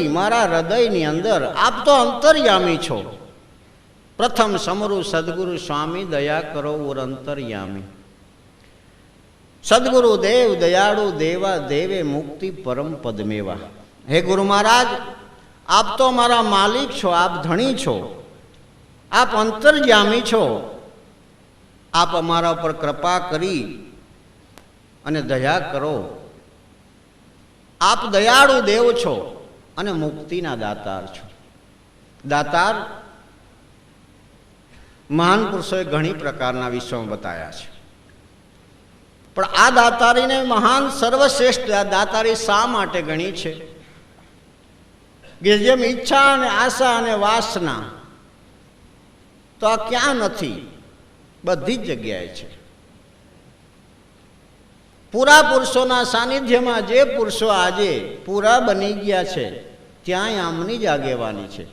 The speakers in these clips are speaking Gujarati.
મારા હૃદયની અંદર આપ તો અંતર્યામી છો. પ્રથમ સમરુ સદગુરુ સ્વામી દયા કરો ઓર અંતર્યામી. સદગુરુ દેવ દયાળુ દેવા દેવે મુક્તિ પરમ પદમેવા. હે ગુરુ મહારાજ, આપ તો મારા માલિક છો, આપ ધણી છો, આપ અંતર્યામી છો. આપ અમારા પર કૃપા કરી અને દયા કરો. આપ દયાળુ દેવ છો અને મુક્તિના દાતાર છો. દાતાર મહાન પુરુષોએ ઘણી પ્રકારના વિશ્વમાં બતાવ્યા છે, પણ આ દાતારીને મહાન સર્વશ્રેષ્ઠ દાતારી શા માટે ગણી છે કે જેમ ઈચ્છા અને આશા અને વાસના તો આ ક્યાં નથી, બધી જ જગ્યાએ છે. પૂરા પુરુષોના સાનિધ્યમાં જે પુરુષો આજે પૂરા બની ગયા છે ત્યાં આમની જ આગેવાની છે.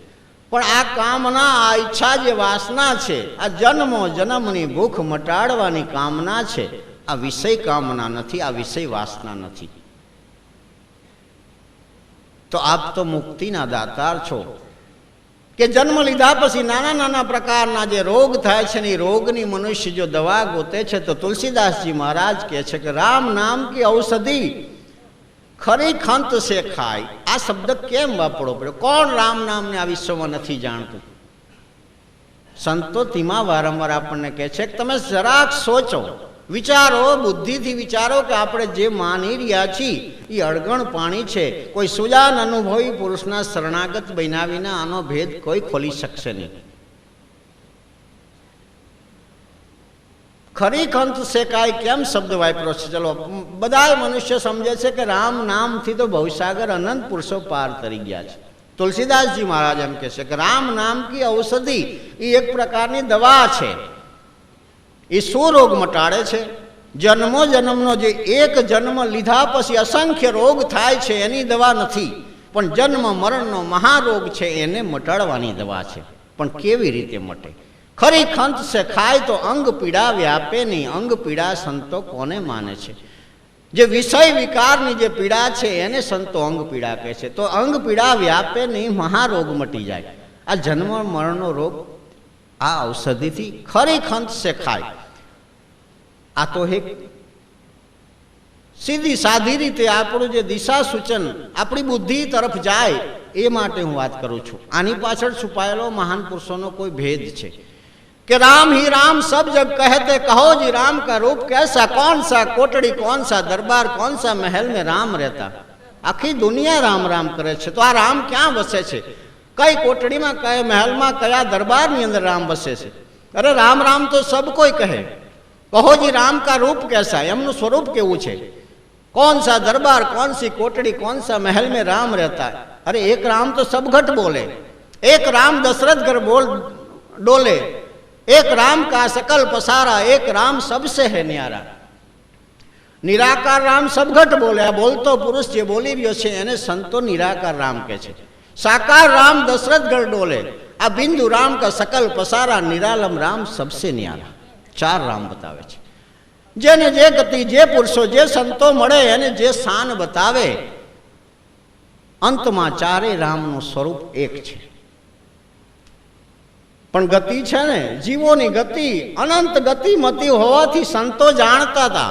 પણ આ કામના, આ ઈચ્છા, જે વાસના છે, આ જન્મો જન્મની ભૂખ મટાડવાની કામના છે. આ વિષય કામના નથી, આ વિષય વાસના નથી. તો આપ તો મુક્તિના દાતાર છો કે જન્મ લીધા પછી નાના નાના પ્રકારના જે રોગ થાય છે ને એ રોગની મનુષ્ય જો દવા ગોતે છે તો તુલસીદાસજી મહારાજ કહે છે કે રામ નામ કી ઔષધિ ખરી ખંત સે ખાય. આ શબ્દ કેમ વાપરવો પડ્યો? કોણ રામ નામને આ વિશ્વમાં નથી જાણતું? સંતો તેમાં વારંવાર આપણને કહે છે કે તમે જરાક સોચો, વિચારો, બુદ્ધિથી વિચારો કે આપણે જે માની રહ્યા છીએ એ અળગણ પાણી છે. કોઈ સુજાન અનુભવી પુરુષના શરણાગત બન્યા વિના આનો ભેદ કોઈ ખોલી શકશે નહીં. ખરી ખંત શેકાય કેમ શબ્દ વાપર્યો છે? ચલો, બધા મનુષ્ય સમજે છે કે રામ નામથી તો ભવસાગર અનંત પુરુષો પાર તરી ગયા છે. તુલસીદાસજી મહારાજ એમ કહે છે કે રામ નામ કી ઔષધિ એ એક પ્રકારની દવા છે. એ શું રોગ મટાડે છે? જન્મો જન્મનો જે એક જન્મ લીધા પછી અસંખ્ય રોગ થાય છે એની દવા નથી, પણ જન્મ મરણનો મહારોગ છે એને મટાડવાની દવા છે. પણ કેવી રીતે મટે? ખરી ખંત સે ખાય તો અંગ પીડા વ્યાપે નહીં. અંગ પીડા સંતો કોને માને છે? જે વિષય વિકારની જે પીડા છે એને સંતો અંગ પીડા કહે છે. તો અંગ પીડા વ્યાપે નહીં, મહારોગ મટી જાય. આ જન્મ મરણનો રોગ આ ઔષધિથી ખરી ખંત સે ખાય. આ તો એક સીધી સાધી રીતે આપણું જે દિશા સૂચન આપણી બુદ્ધિ તરફ જાય એ માટે હું વાત કરું છું. આની પાછળ છુપાયેલો મહાન પુરુષોનો કોઈ ભેદ છે कि राम ही राम सब जग कहते, कहो जी राम का रूप कैसा, कौन सा कोटड़ी, कौन सा दरबार, कौन सा महल में राम रहता. आखी दुनिया राम राम करे छे, तो आ राम क्या वसे छे? कई कोटड़ी में, कई महल में, कया दरबार नी अंदर राम वसे छे? अरे राम राम तो सब कोई कहे. कहो जी राम का रूप कैसा, एमनु स्वरूप केवुं छे? कौन सा दरबार, कौन सी कोटड़ी, कौन सा महल में राम रहता. अरे एक राम तो सब घट बोले, एक राम दशरथ घर बोल डोले, एक राम का सकल पसारा, एक राम सबसे है न्यारा. निराकार राम सब घट बोले. आ बोलतो पुरुष जे बोली रह्यो छे एने संतो निराकार राम कहे छे. साकार राम दशरथ घर डोले, आ बिंदु राम का सकल पसारा, निरालम राम सबसे न्यारा. चार राम बतावे छे. जेने जे गति, जे पुरुषो, जे संतो मळे एने जे स्थान बतावे, अंतमां चारे रामनुं स्वरूप एक छे. पण गति छे ने, जीवोनी गति अनंत गतिमती होवाथी संतो जाणता था,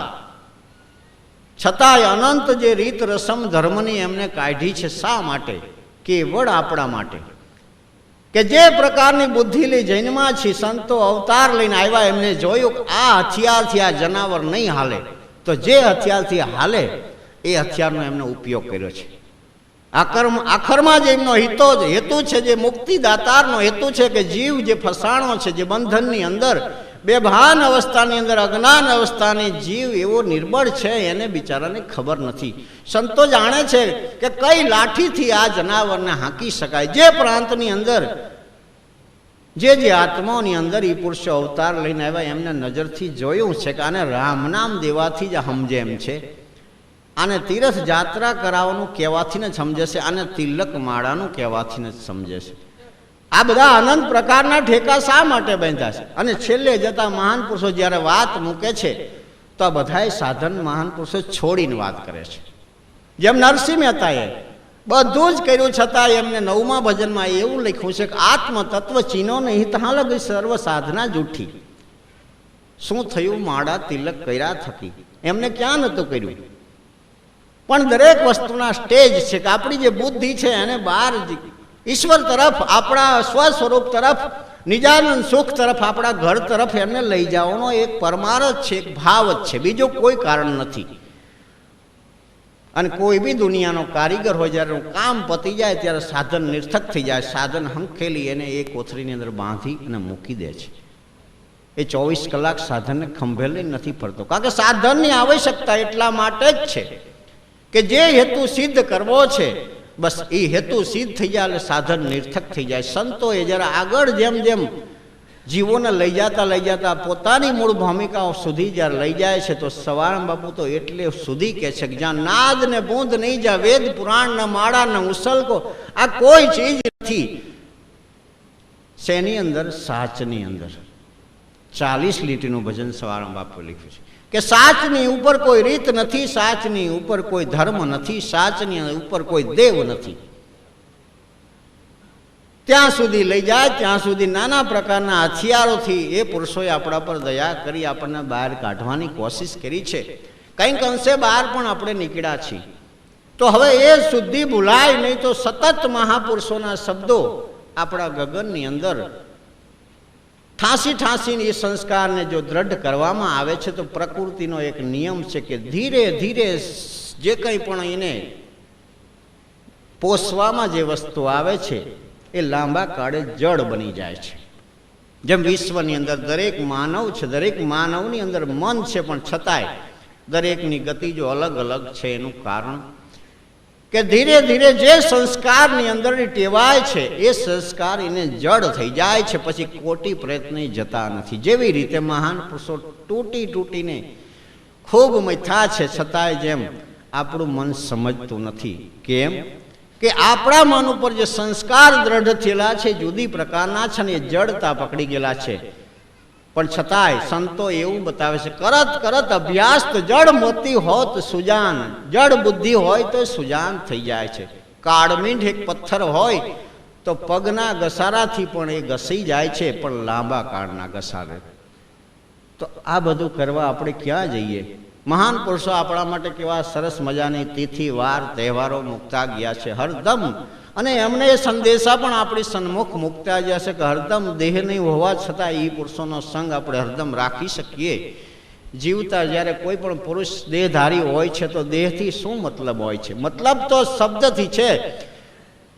छतांय अनंत जे रीत रसम धर्मनी एमने काढी छे. शा माटे? केवळ आपणा माटे. के जे प्रकारनी बुद्धि लई जन्मा छे, संतो अवतार लईने आव्या, एमने जोयुं आ हथियारथी आ जनावर नहीं हाले, तो जे हथियारथी हाले ए हथियारनो एमने उपयोग कर्यो छे. आखरमा जे एमनो हेतु छे, जे मुक्तिदातारनो हेतु छे के जीव जे फसाणो छे, जे बंधननी अंदर बेभान अवस्थानी अंदर, अज्ञान अवस्थानी जीव एवो निर्बळ छे, एने बिचाराने खबर नथी. संतो जाणे छे के कई लाठीथी आ जनावरने हांकी शकाय. जे प्रांतनी अंदर जे आत्माओनी अंदर ई पुरुषो अवतार लईने आव्या, एमने नजरथी जोयुं छे के आने राम नाम देवाथी ज समजे एम छे. आने तीर्थ यात्रा कराववानुं कहेवाथी ने समझे छे, आने तिलक माळानुं कहेवाथी ने समझे छे. आ बधा अनंत प्रकारना ठेका शा माटे बांध्या छे? अने छेल्ले जता महान पुरुषो ज्यारे वात मूके छे तो आ बधाय साधन महान पुरुषो छोड़ीने वात करे छे. जेम नरसिंह मेहताए બધું જ કર્યું છતાં એમને 9મા ભજનમાં એવું લખ્યું છે કે આત્મ તત્વ ચીનો નહીં તહાં લગી સર્વ સાધના જૂઠી. શું થયું? માળા તિલક કર્યા થકી એમને ક્યાં નહોતું કર્યું. પણ દરેક વસ્તુના સ્ટેજ છે કે આપણી જે બુદ્ધિ છે એને બહાર ઈશ્વર તરફ, આપણા સ્વ સ્વરૂપ તરફ, નિજાનંદ સુખ તરફ, આપણા ઘર તરફ એમને લઈ જવાનો એક પરમાર્થ છે, એક ભાવ જ છે, બીજું કોઈ કારણ નથી. અને કોઈ બી દુનિયાનો કારીગર હોય, જ્યારે કામ પતી જાય ત્યારે સાધન નિર્થક થઈ જાય, સાધન હંખેલી એને એ કોથળીની અંદર બાંધી અને મૂકી દે છે. એ 24 કલાક સાધનને ખંભેલી નથી ફરતો, કારણ કે સાધનની આવશ્યકતા એટલા માટે જ છે કે જે હેતુ સિદ્ધ કરવો છે બસ એ હેતુ સિદ્ધ થઈ જાય એટલે સાધન નિર્થક થઈ જાય. સંતોએ જરા આગળ જેમ જેમ જીવોને લઈ જતા પોતાની મૂળ ભૂમિકાઓ સુધી જ્યારે લઈ જાય છે તો સવાણ બાપુ તો એટલે સુધી કહે છે કે જ્યાં નાદ ને બૂંદ નહીં, જ્યાં વેદ પુરાણ ન માળા ન ઉસલકો, આ કોઈ ચીજ નથી. શેની અંદર? સાચની અંદર. 40 લીટીનું ભજન સવાણ બાપુ લખ્યું છે કે સાચની ઉપર કોઈ રીત નથી, સાચની ઉપર કોઈ ધર્મ નથી, સાચની ઉપર કોઈ દેવ નથી. ત્યાં સુધી લઈ જાય, ત્યાં સુધી નાના પ્રકારના હથિયારોથી એ પુરુષોએ આપણા પર દયા કરી આપણને બહાર કાઢવાની કોશિશ કરી છે. કંઈક અંશે બહાર પણ આપણે નીકળ્યા છીએ. તો હવે એ શુદ્ધિ ભૂલાય નહીં તો સતત મહાપુરુષોના શબ્દો આપણા ગગનની અંદર ઠાંસીને એ સંસ્કારને જો દ્રઢ કરવામાં આવે છે તો પ્રકૃતિનો એક નિયમ છે કે ધીરે ધીરે જે કંઈ પણ એને પોષવામાં જે વસ્તુ આવે છે એ લાંબા કાળે જળ બની જાય છે. જેમ વિશ્વની અંદર દરેક માનવ છે, દરેક માનવની અંદર મન છે, પણ છતાંય દરેકની ગતિ જો અલગ અલગ છે એનું કારણ કે ધીરે ધીરે જે સંસ્કારની અંદર ટેવાય છે એ સંસ્કાર એને જડ થઈ જાય છે, પછી કોટી પ્રયત્ન જતા નથી. જેવી રીતે મહાન પુરુષો તૂટીને ખૂબ મથ્યા છે, છતાંય જેમ આપણું મન સમજતું નથી. કેમ કે આપણા મન ઉપર જે સંસ્કાર દ્રઢ થયેલા છે જુદી પ્રકારના છે ને એ જડતા પકડી ગયેલા છે. પણ છતાંય સંતો એવું બતાવે છે કરત અભ્યાસ તો જડ મોતી હોત સુજાન, જડ બુદ્ધિ હોય તો સુજાન થઈ જાય છે. કાળમીંઢ એક પથ્થર હોય તો પગના ઘસારાથી પણ એ ઘસી જાય છે, પણ લાંબા કાળના ઘસારે. તો આ બધું કરવા આપણે ક્યાં જઈએ? મહાન પુરુષો આપણા માટે કેવા સરસ મજાની તિથિ વાર તહેવારો મૂકતા ગયા છે હરદમ, અને એમને એ સંદેશા પણ આપણી સન્મુખ મૂકતા ગયા છે કે હરદમ દેહ નહીં હોવા છતાં એ પુરુષોનો સંગ આપણે હરદમ રાખી શકીએ. જીવતા જ્યારે કોઈ પણ પુરુષ દેહધારી હોય છે તો દેહથી શું મતલબ હોય છે? મતલબ તો શબ્દથી છે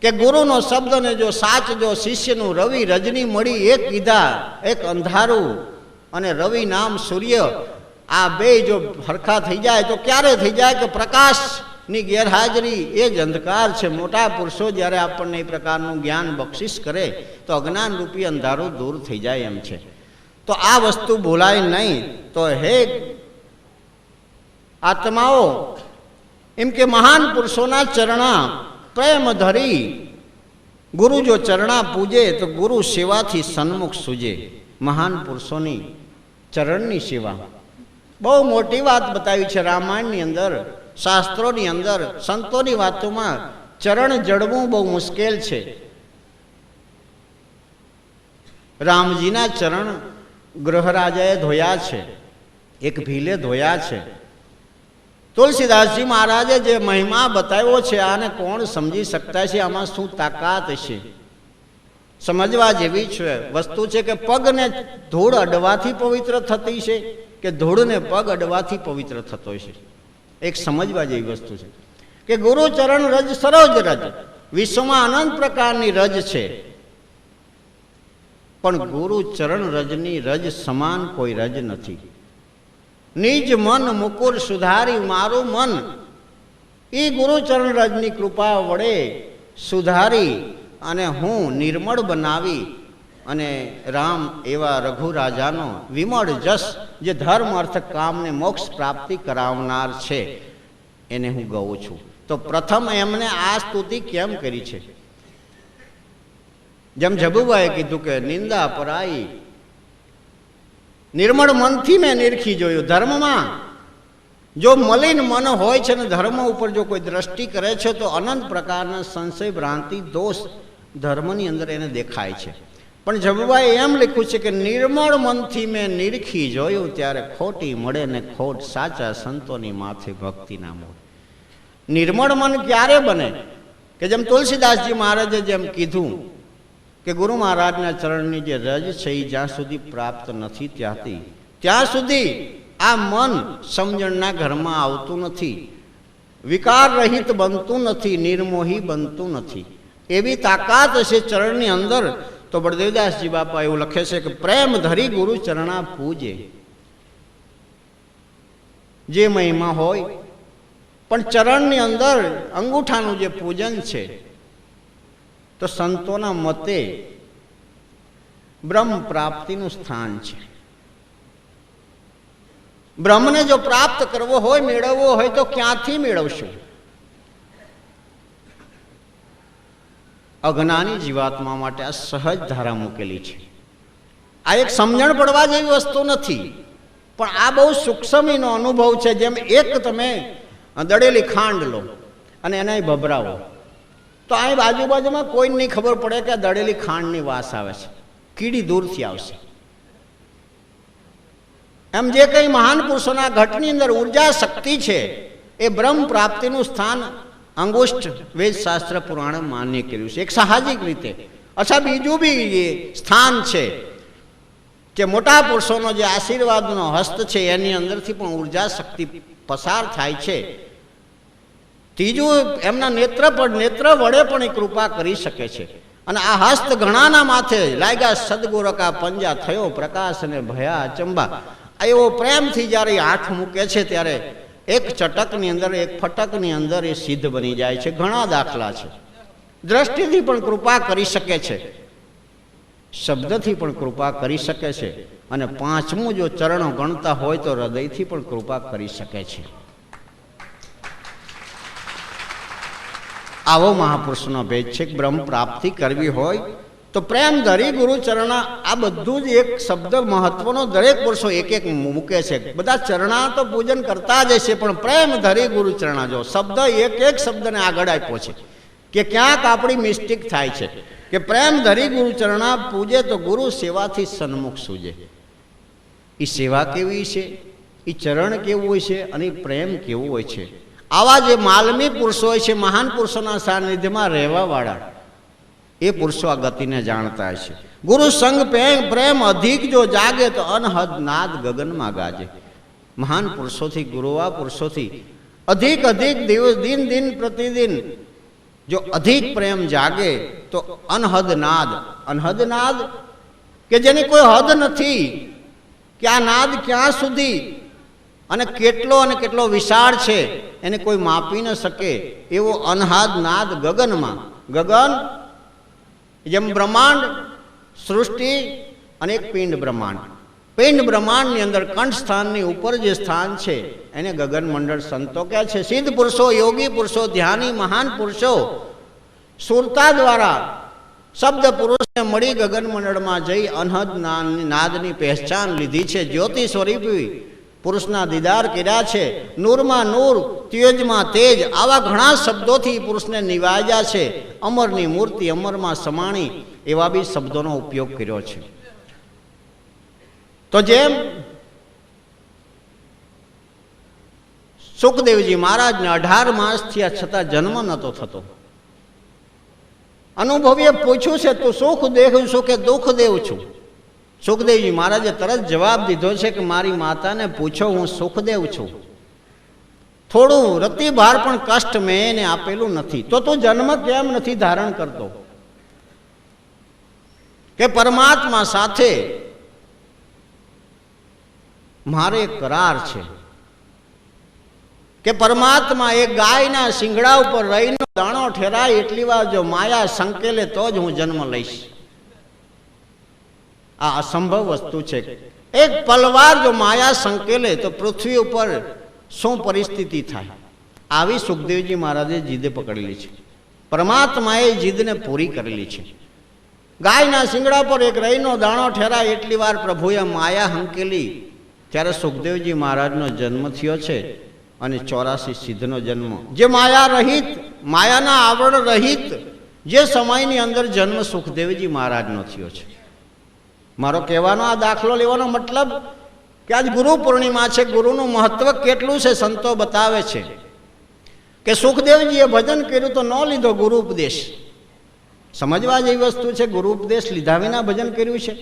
કે ગુરુનો શબ્દ ને જો સાચ જો શિષ્યનું રવિ રજની મળી એક કીધા, એક અંધારું અને રવિ નામ સૂર્ય, આ બે જો હરખા થઈ જાય તો ક્યારે થઈ જાય કે પ્રકાશની ગેરહાજરી એ જ અંધકાર છે. મોટા પુરુષો જ્યારે આપણને એ પ્રકારનું જ્ઞાન બક્ષિસ કરે તો અજ્ઞાન રૂપી અંધારું દૂર થઈ જાય એમ છે. તો આ વસ્તુ ભૂલાય નહીં. તો હે આત્માઓ, એમ કે મહાન પુરુષોના ચરણા પ્રેમ ધરી ગુરુ જો ચરણા પૂજે તો ગુરુ સેવાથી સન્મુખ સૂજે. મહાન પુરુષોની ચરણની સેવા બહુ મોટી વાત બતાવી છે રામાયણની અંદર, શાસ્ત્રોની અંદર, સંતોની વાતોમાં. ચરણ જડવું બહુ મુશ્કેલ છે. રામજીના ચરણ ગ્રહરાજાએ ધોયા છે, એક ભીલે ધોયા છે. તુલસીદાસજી મહારાજે જે મહિમા બતાવ્યો છે આને કોણ સમજી શકતા છે? આમાં શું તાકાત છે? સમજવા જેવી છે વસ્તુ છે કે પગને ધૂળ અડવાથી પવિત્ર થતી છે કે ધૂળને પગ અડવાથી પવિત્ર થતો છે? એક સમજવા જેવી વસ્તુ છે કે ગુરુચરણ રજ સરોજ રજ, વિશ્વમાં અનંત પ્રકારની રજ છે, પણ ગુરુચરણ રજની રજ સમાન કોઈ રજ નથી. નિજ મન મુકુર સુધારી મારું મન, એ ગુરુચરણ રજની કૃપા વડે સુધારી અને હું નિર્મળ બનાવી અને રામ એવા રઘુ રાજાનો વિમળ જસ જે ધર્મ અર્થ કામને મોક્ષ પ્રાપ્તિ કરાવનાર છે એને હું ગઉં છું. તો પ્રથમ એમને આ સ્તુતિ કેમ કરી છે? જેમ જબુભાઈએ કીધું કે નિંદા પરાઈ, નિર્મળ મનથી મેં નિરખી જોયું ધર્મમાં જો મલિન મન હોય છે ને ધર્મ ઉપર જો કોઈ દ્રષ્ટિ કરે છે તો અનંત પ્રકારના સંશય, ભ્રાંતિ, દોષ ધર્મની અંદર એને દેખાય છે. પણ જબુભાઈ એમ લખ્યું છે કે નિર્મળ મનથી મેં નિરખી જોયું ત્યારે ખોટી મળે ને ખોટ, સાચા સંતોની માથે ભક્તિ ના મળે. નિર્મળ મન ક્યારે બને? કે જેમ તુલસીદાસજી મહારાજે જેમ કીધું કે ગુરુ મહારાજના ચરણની જે રજ છે એ જ્યાં સુધી પ્રાપ્ત નથી ત્યાં સુધી આ મન સમજણના ઘરમાં આવતું નથી, વિકાર રહિત બનતું નથી, નિર્મોહી બનતું નથી. એવી તાકાત હશે ચરણની અંદર તો બળદેવદાસજી બાપા એવું લખે છે કે પ્રેમ ધરી ગુરુ ચરણા પૂજે. જે મહિમા હોય પણ ચરણની અંદર અંગૂઠાનું જે પૂજન છે તો સંતોના મતે બ્રહ્મ પ્રાપ્તિનું સ્થાન છે. બ્રહ્મને જો પ્રાપ્ત કરવો હોય, મેળવવો હોય તો ક્યાંથી મેળવશું? અજ્ઞાની જીવાત્મા માટે આ સહજ ધારા મૂકેલી છે. આ એક સમજણ પડવા જેવી વસ્તુ નથી, પણ આ બહુ સૂક્ષ્મીનો અનુભવ છે. જેમ એક તમે દળેલી ખાંડ લો અને એને ભભરાવો તો અહીં બાજુબાજુમાં કોઈને નહીં ખબર પડે કે આ દળેલી ખાંડની વાસ આવે છે, કીડી દૂરથી આવશે. એમ જે કંઈ મહાન પુરુષોના ઘટની અંદર ઉર્જા શક્તિ છે એ બ્રહ્મ પ્રાપ્તિનું સ્થાન અંગુષ્ઠ વેદશાસ્ત્ર પુરાણ માન્ય કર્યું છે એક સાહજિક રીતે. અચ્છા, બીજું બી સ્થાન છે કે મોટા પુરુષોનો જે આશીર્વાદનો હસ્ત છે એની અંદરથી પણ ઉર્જા શક્તિ પસાર થાય છે. ત્રીજું, એમના નેત્ર વડે પણ એ કૃપા કરી શકે છે. અને આ હસ્ત ઘણાના માથે લાગ્યા સદગુરકા પંજા, થયો પ્રકાશ અને ભયા અચંબા. એવો પ્રેમથી જ્યારે હાથ મૂકે છે ત્યારે એક ચટકની અંદર, એક ફટકની અંદર એ સિદ્ધ બની જાય છે. ઘણા દાખલા છે. દ્રષ્ટિથી પણ કૃપા કરી શકે છે, શબ્દથી પણ કૃપા કરી શકે છે, અને પાંચમું જો ચરણો ગણતા હોય તો હૃદયથી પણ કૃપા કરી શકે છે. આવો મહાપુરુષનો ભેદ છે. બ્રહ્મ પ્રાપ્તિ કરવી હોય તો પ્રેમ ધરી ગુરુ ચરણા. આ બધું જ એક શબ્દ મહત્વનો દરેક પુરુષો એક એક મૂકે છે. બધા ચરણા તો પૂજન કરતા જ હશે, પણ પ્રેમ ધરી ગુરુ ચરણા જો શબ્દ એક શબ્દને આગળ આપ્યો છે કે ક્યાંક આપણી મિસ્ટેક થાય છે કે પ્રેમ ધરી ગુરુ ચરણા પૂજે તો ગુરુ સેવાથી સન્મુખ સૂજે. એ સેવા કેવી છે, એ ચરણ કેવું હોય છે અને પ્રેમ કેવું હોય છે. આવા જે માલમી પુરુષો હોય છે, મહાન પુરુષોના સાનિધ્યમાં રહેવાવાળા, એ પુરુષો આ ગતિને જાણતા છે. ગુરુ સંગ પ્રેમ અધિક જો જાગે તો અનહદ નાદ ગગનમાં ગાજે. મહાન પુરુષોથી, ગુરુવા પુરુષોથી અધિક દિવસ, દિન પ્રતિદિન જો અધિક પ્રેમ જાગે તો અનહદ નાદ કે જેની કોઈ હદ નથી કે આ નાદ ક્યાં સુધી અને કેટલો વિશાળ છે એને કોઈ માપી ન શકે એવો અનહદ નાદ ગગનમાં. ગગન જેમ બ્રહ્માંડ, સૃષ્ટિ અને એક પિંડ બ્રહ્માંડની અંદર કંઠ સ્થાનની ઉપર જે સ્થાન છે એને ગગન મંડળ સંતો કહે છે. સિદ્ધ પુરુષો, યોગી પુરુષો, ધ્યાની મહાન પુરુષો સુરતા દ્વારા શબ્દ પુરુષને મળી ગગન મંડળમાં જઈ અનહદ નાદની પહેચાન લીધી છે. જ્યોતિ સ્વરૂપી પુરુષના દીદાર કર્યા છે. નૂરમાં નૂર, તેજમાં તેજ, આવા ઘણા શબ્દોથી પુરુષને નિવાજ્યા છે. અમરની મૂર્તિ અમરમાં સમાણી, એવા બી શબ્દોનો ઉપયોગ કર્યો છે. તો જેમ સુખદેવજી મહારાજને 18 માસ થયા છતાં જન્મ નહોતો થતો. અનુભવીએ પૂછ્યું છે, તું સુખ દેવ છું કે દુઃખ દેવ છું? સુખદેવજી મહારાજે તરત જવાબ દીધો છે કે મારી માતાને પૂછો, હું સુખદેવ છું. થોડું રતિભાર પણ કષ્ટ મેં એને આપેલું નથી. તો તું જન્મ કેમ નથી ધારણ કરતો? કે પરમાત્મા સાથે મારે એક કરાર છે કે પરમાત્મા એક ગાયના શિંગડા ઉપર રહીનો દાણો ઠેરાય એટલી વાર જો માયા સંકેલે તો જ હું જન્મ લઈશ. આ અસંભવ વસ્તુ છે. એક પલવાર જો માયા સંકેલે તો પૃથ્વી ઉપર શું પરિસ્થિતિ થાય? આવી સુખદેવજી મહારાજે જીદે પકડેલી છે. પરમાત્માએ જીદને પૂરી કરેલી છે. ગાયના શિંગડા પર એક રહીનો દાણો ઠેરાય એટલી વાર પ્રભુએ માયા હંકેલી. ત્યારે સુખદેવજી મહારાજનો જન્મ થયો છે. અને 84 સિદ્ધનો જન્મ, જે માયા રહિત, માયાના આવરણ રહિત જે સમયની અંદર જન્મ સુખદેવજી મહારાજનો થયો છે. મારો કહેવાનો આ દાખલો લેવાનો મતલબ કે આજ ગુરુ પૂર્ણિમા છે, ગુરુનું મહત્વ કેટલું છે સંતો બતાવે છે કે સુખદેવજીએ ભજન કર્યું તો ન લીધો ગુરુ ઉપદેશ. સમજવા જેવી વસ્તુ છે, ગુરુ ઉપદેશ લીધા વિના ભજન કર્યું છે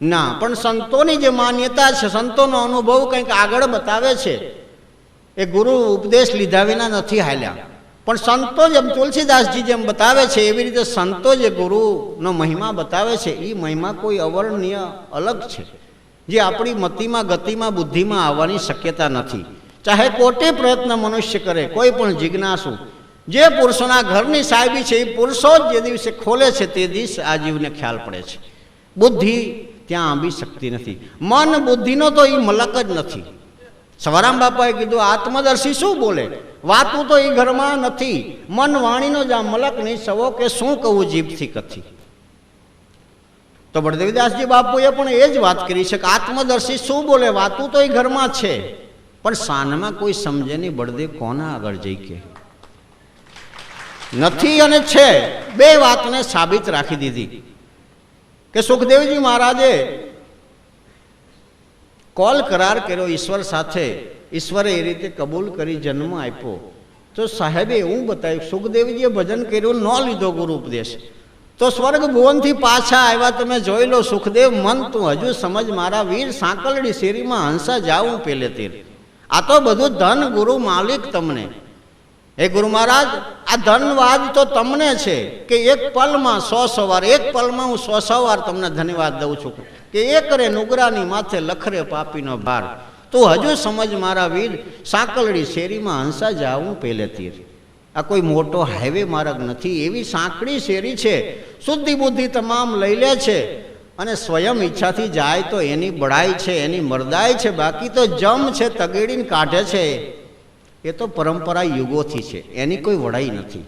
ના, પણ સંતોની જે માન્યતા છે, સંતોનો અનુભવ કંઈક આગળ બતાવે છે. એ ગુરુ ઉપદેશ લીધા વિના નથી હાલ્યા. પણ સંતો જેમ તુલસીદાસજી જેમ બતાવે છે એવી રીતે સંતો જે ગુરુનો મહિમા બતાવે છે એ મહિમા કોઈ અવર્ણનીય અલગ છે, જે આપણી મતિમાં, ગતિમાં, બુદ્ધિમાં આવવાની શક્યતા નથી. ચાહે કોટી પ્રયત્ન મનુષ્ય કરે, કોઈ પણ જિજ્ઞાસુ જે પુરુષોના ઘરની સાહેબી છે એ પુરુષો જ જે દિવસે ખોલે છે તે દિવસે આ જીવને ખ્યાલ પડે છે. બુદ્ધિ ત્યાં આંબી શકતી નથી. મન બુદ્ધિનો તો એ મલક જ નથી. સવારામ બાપાએ કીધું આત્મદર્શી શું બોલે, વાતું તો એ ઘરમાં નથી. મન વાણીનો જ આ મલક નહીં સવો કે શું કહું જીભથી કથી. તો બળદેવદાસજી બાપુએ પણ એ જ વાત કરી છે કે આત્મદર્શી શું બોલે, વાતું તો એ ઘરમાં છે, પણ સાનમાં કોઈ સમજે નહીં. બળદેવ કોના આગળ જઈ કે નથી અને છે, બે વાતને સાબિત રાખી દીધી કે સુખદેવજી મહારાજે કોલ કરાર કર્યો ઈશ્વર સાથે, ઈશ્વરે એ રીતે કબૂલ કરી જન્મ આપ્યો. તો સાહેબે એવું બતાવ્યું, સુખદેવજીએ ભજન કર્યું, ન લીધો ગુરુ ઉપદેશ, તો સ્વર્ગ ભુવનથી પાછા આવ્યા. તમે જોઈ લો, સુખદેવ મન તું હજુ સમજ મારા વીર, સાંકલડી શેરીમાં હંસા જાઉં પેલે તીર. આ તો બધું ધન ગુરુ માલિક તમને. હે ગુરુ મહારાજ, આ ધનવાદ તો તમને છે કે એક પલમાં 100 વાર, એક પલમાં હું 100 વાર તમને ધન્યવાદ દઉં છું કે એક રે નુગરાની માથે લખરે પાપીનો ભાર. તું હજુ સમજ મારા વીર, સાંકલડી શેરીમાં હંસા જાઉં પેલે તીર. આ કોઈ મોટો હાઈવે માર્ગ નથી, એવી સાંકડી શેરી છે. શુદ્ધિ બુદ્ધિ તમામ લઈ લે છે અને સ્વયં ઈચ્છાથી જાય તો એની બળાઈ છે, એની મરદાઈ છે, બાકી તો જમ છે, તગેડીને કાઢે છે. એ તો પરંપરા યુગોથી છે, એની કોઈ વડાઈ નથી.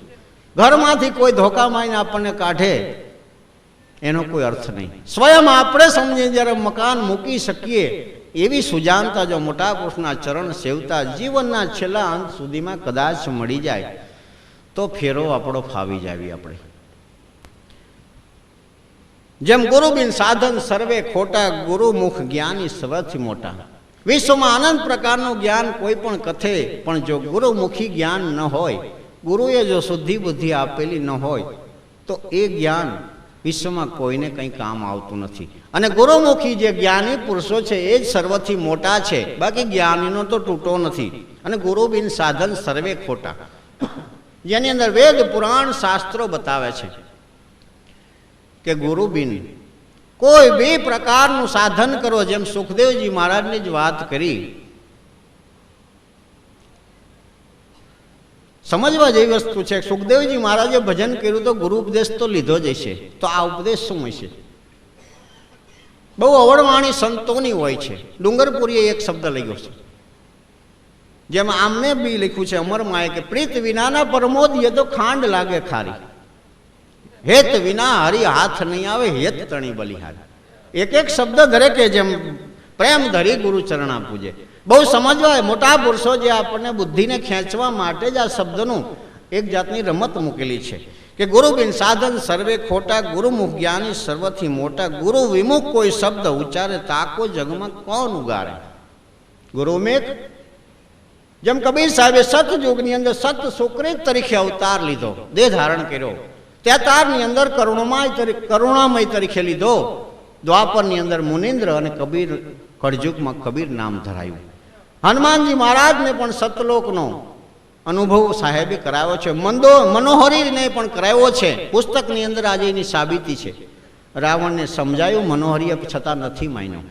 ઘરમાંથી કોઈ ધોકા મારીને આપણને કાઢે એનો કોઈ અર્થ નહીં. સ્વયં આપણે સમજીને જ્યારે મકાન મૂકી શકીએ એવી સુજાનતા જો મોટા પુરુષના ચરણ સેવતા જીવનના છેલ્લા અંત સુધીમાં કદાચ મળી જાય તો ફેરો આપણો ફાવી જાવી. આપણે જેમ ગુરુબિન સાધન સર્વે ખોટા, ગુરુમુખ જ્ઞાની સર્વથી મોટા. વિશ્વમાં અનંત પ્રકારનું જ્ઞાન કોઈ પણ કથે, પણ જો ગુરુમુખી જ્ઞાન ન હોય, ગુરુએ જો શુદ્ધિ બુદ્ધિ આપેલી ન હોય તો એ જ્ઞાન વિશ્વમાં કોઈને કંઈ કામ આવતું નથી. અને ગુરુમુખી જે જ્ઞાની પુરુષો છે એ જ સર્વથી મોટા છે, બાકી જ્ઞાનીનો તો તૂટો નથી. અને ગુરુબિન સાધન સર્વે ખોટા, જેની અંદર વેદ પુરાણ શાસ્ત્રો બતાવે છે કે ગુરુબિન કોઈ બે પ્રકારનું સાધન કરો. જેમ સુખદેવજી મહારાજની જ વાત કરી, સમજવા જેવી વસ્તુ છે. સુખદેવજી મહારાજે ભજન કર્યું તો ગુરુ ઉપદેશ તો લીધો જ હશે, તો આ ઉપદેશ શું હશે? બહુ અવળવાણી સંતોની હોય છે. ડુંગરપુરીએ એક શબ્દ લખ્યો છે, જેમાં આમને બી લખ્યું છે અમરમાએ કે પ્રીત વિનાના પ્રમોદ એ તો ખાંડ લાગે ખારી, હેત વિના હરી હાથ નહીં આવે, હેત તણી બલિહારી. એક એક શબ્દ ધરે કે જેમ પ્રેમ ધરી ગુરુ ચરણા પૂજે. બહુ સમજવા મોટા પુરુષો જે આપણને બુદ્ધિને ખેંચવા માટે જ આ શબ્દનું એક જાતની રમત મૂકેલી છે કે ગુરુબિન સાધન સર્વે ખોટા, ગુરુમુખ જ્ઞાની સર્વથી મોટા. ગુરુ વિમુખ કોઈ શબ્દ ઉચ્ચારે તાકો જગમાં કોણ ઉગારે. ગુરુમેક જેમ કબીર સાહેબે સતયુગની અંદર સત સુકૃત તરીકે અવતાર લીધો, દેહ ધારણ કર્યો. ત્યાતારની અંદર કરુણામય તરીકે લીધો. દ્વાપરની અંદર મુનિન્દ્ર અને કબીર કળજુગમાં કબીર નામ ધરાયું. હનુમાનજી મહારાજને પણ સતલોકનો અનુભવ સાહેબે કરાવ્યો છે. મનોહરીને પણ કરાવ્યો છે. પુસ્તકની અંદર આજે એની સાબિતી છે. રાવણને સમજાયું, મનોહરીએ છતાં નથી માન્યો.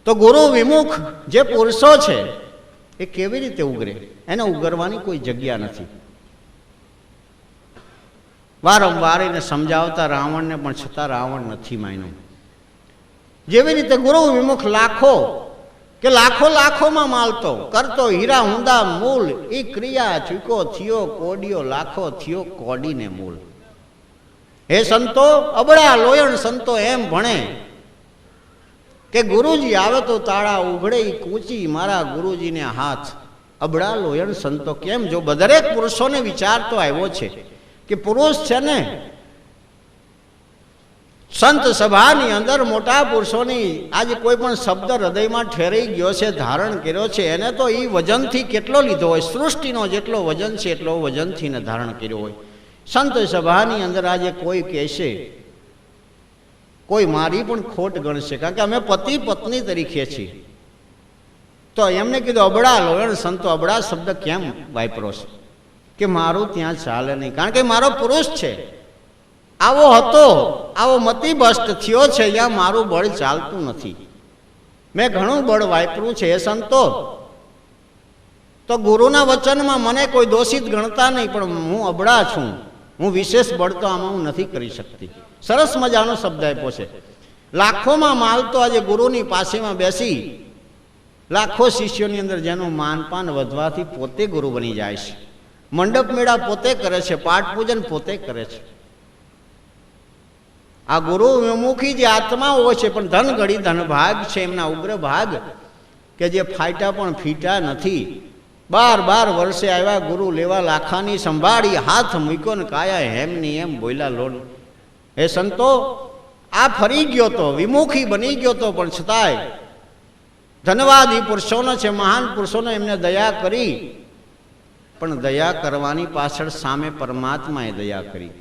તો ગુરુ વિમુખ જે પુરુષો છે એ કેવી રીતે ઉગરે? એને ઉગરવાની કોઈ જગ્યા નથી. વારંવાર એને સમજાવતા રાવણને પણ છતાં રાવણ નથી માન્યો. જેવી રીતે ગુરુ વિમુખ લાખોમાં માલતો કરતો, હીરા ઊંડા મૂળ એ ક્રિયા ચૂકો થયો કોડિયો, લાખો થયો કોડીને મૂળ. હે સંતો, અબળા લોયણ સંતો એમ ભણે કે ગુરુજી આવે તો તાળા ઉઘડે, કૂચી મારા ગુરુજીને હાથ. અબળા લોયણ સંતો કેમ? જો દરેક પુરુષોને વિચાર તો આવ્યો છે કે પુરુષ છે ને સંત સભાની અંદર મોટા પુરુષોની આજે કોઈ પણ શબ્દ હૃદયમાં ઠેરાઈ ગયો છે, ધારણ કર્યો છે, એને તો એ વજનથી કેટલો લીધો હોય, સૃષ્ટિનો જેટલો વજન છે એટલો વજનથી ને ધારણ કર્યો હોય. સંત સભાની અંદર આજે કોઈ કહેશે, કોઈ મારી પણ ખોટ ગણશે, કારણ કે અમે પતિ પત્ની તરીકે છીએ. તો એમને કીધું અબળા લોયણ સંતો. અબળા શબ્દ કેમ વાપરો છે? કે મારું ત્યાં ચાલે નહીં, કારણ કે મારો પુરુષ છે, આવો હતો, આવો મતિભ્રષ્ટ થયો છે, ત્યાં મારું બળ ચાલતું નથી. મેં ઘણું બળ વાપર્યું છે. એ સંતો તો ગુરુના વચનમાં મને કોઈ દોષિત ગણતા નહીં, પણ હું અબળા છું, હું વિશેષ બળ તો આમાં હું નથી કરી શકતી. સરસ મજાનો શબ્દ આપ્યો છે. લાખોમાં માલ તો આજે ગુરુની પાસેમાં બેસી લાખો શિષ્યોની અંદર જેનું માનપાન વધવાથી પોતે ગુરુ બની જાય છે. મંડપ મેળા પોતે કરે છે, પાઠ પૂજન પોતે કરે છે. આ ગુરુ વિમુખી જે આત્માઓ હોય છે, પણ ધન ઘડી ધન ભાગ છે એમના ઉગ્ર ભાગ, કે જે ફાટ્યા પણ ફીટા નથી. 12 વર્ષે આવ્યા ગુરુ લેવા, લાખાની સંભાળી, હાથ મૂક્યો ને કાયા હેમની એમ બોલ્યા લોન. એ સંતો આ ફરી ગયો તો, વિમુખી બની ગયો તો, પણ છતાંય ધનવાદ એ પુરુષોનો છે, મહાન પુરુષોનો, એમને દયા કરી. પણ દયા કરવાની પાછળ સામે પરમાત્માએ દયા કરી.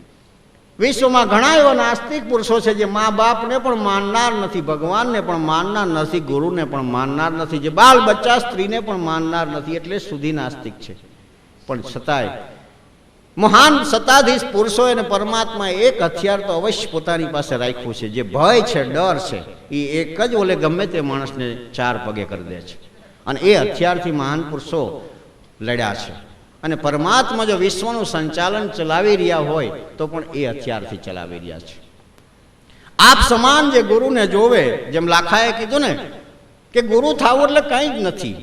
વિશ્વમાં ઘણા એવા નાસ્તિક પુરુષો છે જે મા બાપને પણ માનનાર નથી, ભગવાનને પણ માનનાર નથી, ગુરુને પણ માનનાર નથી, જે બાલ બચ્ચા સ્ત્રીને પણ માનનાર નથી, એટલે સુધી નાસ્તિક છે. પણ છતાંય મહાન સત્તાધીશ પુરુષો અને પરમાત્માએ એક હથિયાર તો અવશ્ય પોતાની પાસે રાખ્યું છે, જે ભય છે, ડર છે. એ એક જ ઓલે ગમે તે માણસને 4 પગે કરી દે છે. અને એ હથિયારથી મહાન પુરુષો લડ્યા છે. અને પરમાત્મા જો વિશ્વનું સંચાલન ચલાવી રહ્યા હોય તો પણ એ હથિયારથી ચલાવી રહ્યા છે. આપ સમાન જે ગુરુને જોવે, જેમ લાખાએ કીધું ને કે ગુરુ થવું એટલે કંઈ જ નથી.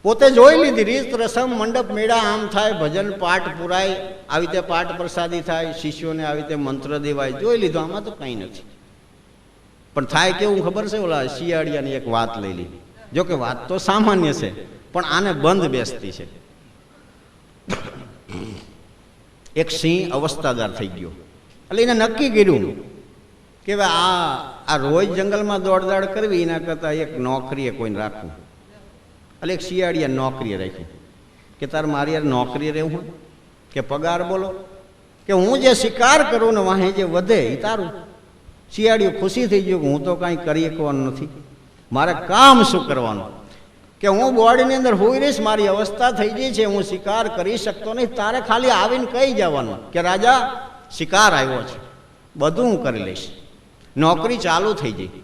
પોતે જોઈ લીધી રીત રસમ, મંડપ મેળા આમ થાય, ભજન પાઠ પુરાય, આવી રીતે પાઠ પ્રસાદી થાય, શિષ્યોને આવી રીતે મંત્ર દેવાય, જોઈ લીધું. આમાં તો કંઈ નથી. પણ થાય કેવું ખબર છે? ઓલા શિયાળિયાની એક વાત લઈ લીધી. જો કે વાત તો સામાન્ય છે, પણ આને બંધ બેસતી છે. એક સિંહ અવસ્થાદાર થઈ ગયો, એટલે એને નક્કી કર્યું કે આ રોજ જંગલમાં દોડદાડ કરવી એના કરતાં એક નોકરીએ કોઈને રાખવું. એટલે એક શિયાળીએ નોકરીએ રાખ્યું કે તાર મારી યાર નોકરીએ રહેવું કે પગાર બોલો, કે હું જે શિકાર કરું ને વાહે જે વધે એ તારું. શિયાળીઓ ખુશી થઈ ગયું કે હું તો કાંઈ કરી શકવાનું નથી, મારે કામ શું કરવાનું, કે હું બોડીની અંદર હોઈ રહીશ, મારી અવસ્થા થઈ ગઈ છે, હું શિકાર કરી શકતો નહીં, તારે ખાલી આવીને કહી જવાનું કે રાજા શિકાર આવ્યો છે, બધું હું કરી લઈશ. નોકરી ચાલુ થઈ ગઈ.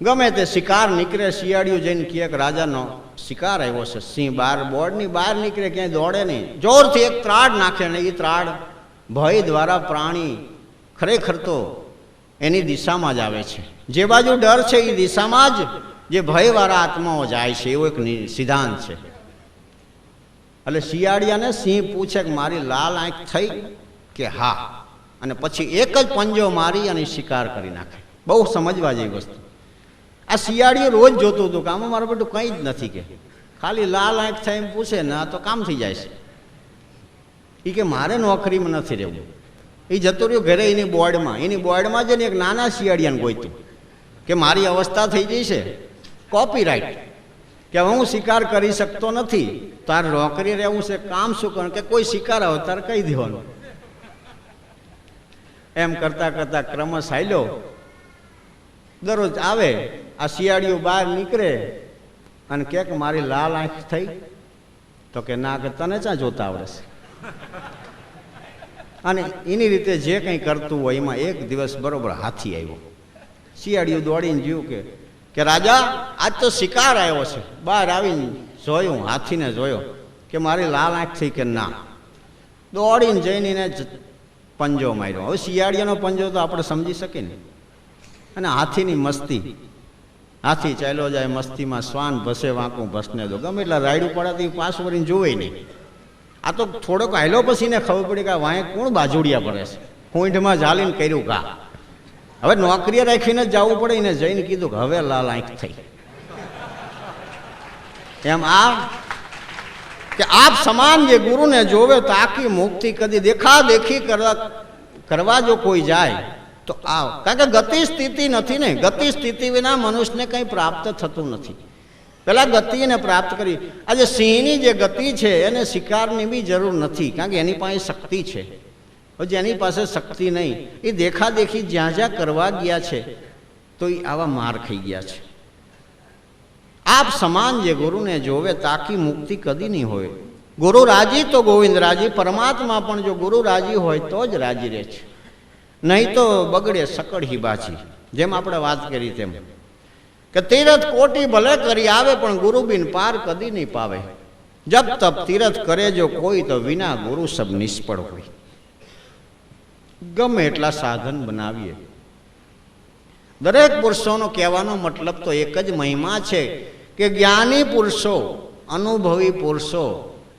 ગમે તે શિકાર નીકળે, શિયાળીઓ જઈને કહે કે રાજાનો શિકાર આવ્યો છે. સિંહ બોર્ડની બહાર નીકળે, ક્યાંય દોડે નહીં, જોરથી એક ત્રાડ નાખે ને એ ત્રાડ ભય દ્વારા પ્રાણી ખરેખર તો એની દિશામાં જ આવે છે. જે બાજુ ડર છે એ દિશામાં જ જે ભયવાળા આત્માઓ જાય છે, એવો એક સિદ્ધાંત છે. એટલે શિયાળિયાને સિંહ પૂછે કે મારી લાલ આંખ થઈ કે હા, અને પછી એક જ પંજો મારી અને શિકાર કરી નાખે. બહુ સમજવા જેવી વસ્તુ. આ શિયાળીઓ રોજ જોતું હતું કે આમાં મારું બધું કંઈ જ નથી, કે ખાલી લાલ આંખ થાય એમ પૂછે ને આ તો કામ થઈ જાય છે. એ કે મારે નોકરીમાં નથી રહેવું. એ જતું રહ્યું ઘરે એની બોર્ડમાં જઈને એક નાના શિયાળિયાને ગોઈતું કે મારી અવસ્થા થઈ ગઈ છે, કોપીરાઇટ, કે હું શિકાર કરી શકતો નથી, તારે નોકરી રહેવું છે, કામ શું કરવાનું, કે કોઈ શિકાર આવે તારે કહી દેવાનું. એમ કરતા કરતા ક્રમશ હાલ્યો. દરરોજ આવે આ શિયાળીઓ બહાર નીકળે અને કે મારી લાલ આંખ થઈ, તો કે ના, કે તને ક્યાં જોતા આવડે છે. અને એની રીતે જે કંઈ કરતું હોય એમાં એક દિવસ બરોબર હાથી આવ્યો. શિયાળીઓ દોડીને જોયું કે રાજા આજ તો શિકાર આવ્યો છે. બહાર આવીને જોયું, હાથીને જોયો કે મારી લાલ આંખ થઈ, કે ના. દોડીને જઈને એને પંજો માર્યો. હવે શિયાળીનો પંજો તો આપણે સમજી શકીએ ને. અને હાથીની મસ્તી, હાથી ચાલ્યો જાય મસ્તીમાં, શ્વાન ભસે વાંકું ભસને દો, ગમે એટલા રાયડું પડાતી પાસ વળીને જોવે નહીં. આ તો થોડોક હાલ્યો પછી ને ખબર પડી કે વાંહે કોણ બાજુડિયા પડે છે, ખૂંઢમાં ઝાલીને કર્યું ઘા. હવે નોકરીએ રાખીને જ જવું પડે. એને જઈને કીધું કે હવે લાલ આંખ થઈ. એમ આ કે આપ સમાન જે ગુરુને જોવે તો આખી મુક્તિ કદી દેખાદેખી કરવા જો કોઈ જાય તો આવ, કારણ કે ગતિ સ્થિતિ નથી ને, ગતિ સ્થિતિ વિના મનુષ્યને કંઈ પ્રાપ્ત થતું નથી. પેલા ગતિ એને પ્રાપ્ત કરી. આજે સિંહની જે ગતિ છે એને શિકારની બી જરૂર નથી, કારણ કે એની પાસે શક્તિ છે. જેની પાસે શક્તિ નહીં એ દેખાદેખી જ્યાં જ્યાં કરવા ગયા છે તો એ આવા માર ખાઈ ગયા છે. આપ સમાન જે ગુરુને જોવે તાકી મુક્તિ કદી નહીં હોય. ગુરુ રાજી તો ગોવિંદ રાજી, પરમાત્મા પણ જો ગુરુ રાજી હોય તો જ રાજી રહે છે, નહીં તો બગડે સકળ હિબાજી. જેમ આપણે વાત કરી તેમ કે તીરથ કોટી ભલે કરી આવે પણ ગુરુ બિન પાર કદી નહીં પાવે. જબ તબ તીરથ કરે જો કોઈ તો વિના ગુરુ સબ નિષ્ફળ હોય. ગમે એટલા સાધન બનાવીએ, દરેક પુરુષોનો કહેવાનો મતલબ તો એક જ મહિમા છે કે જ્ઞાની પુરુષો, અનુભવી પુરુષો,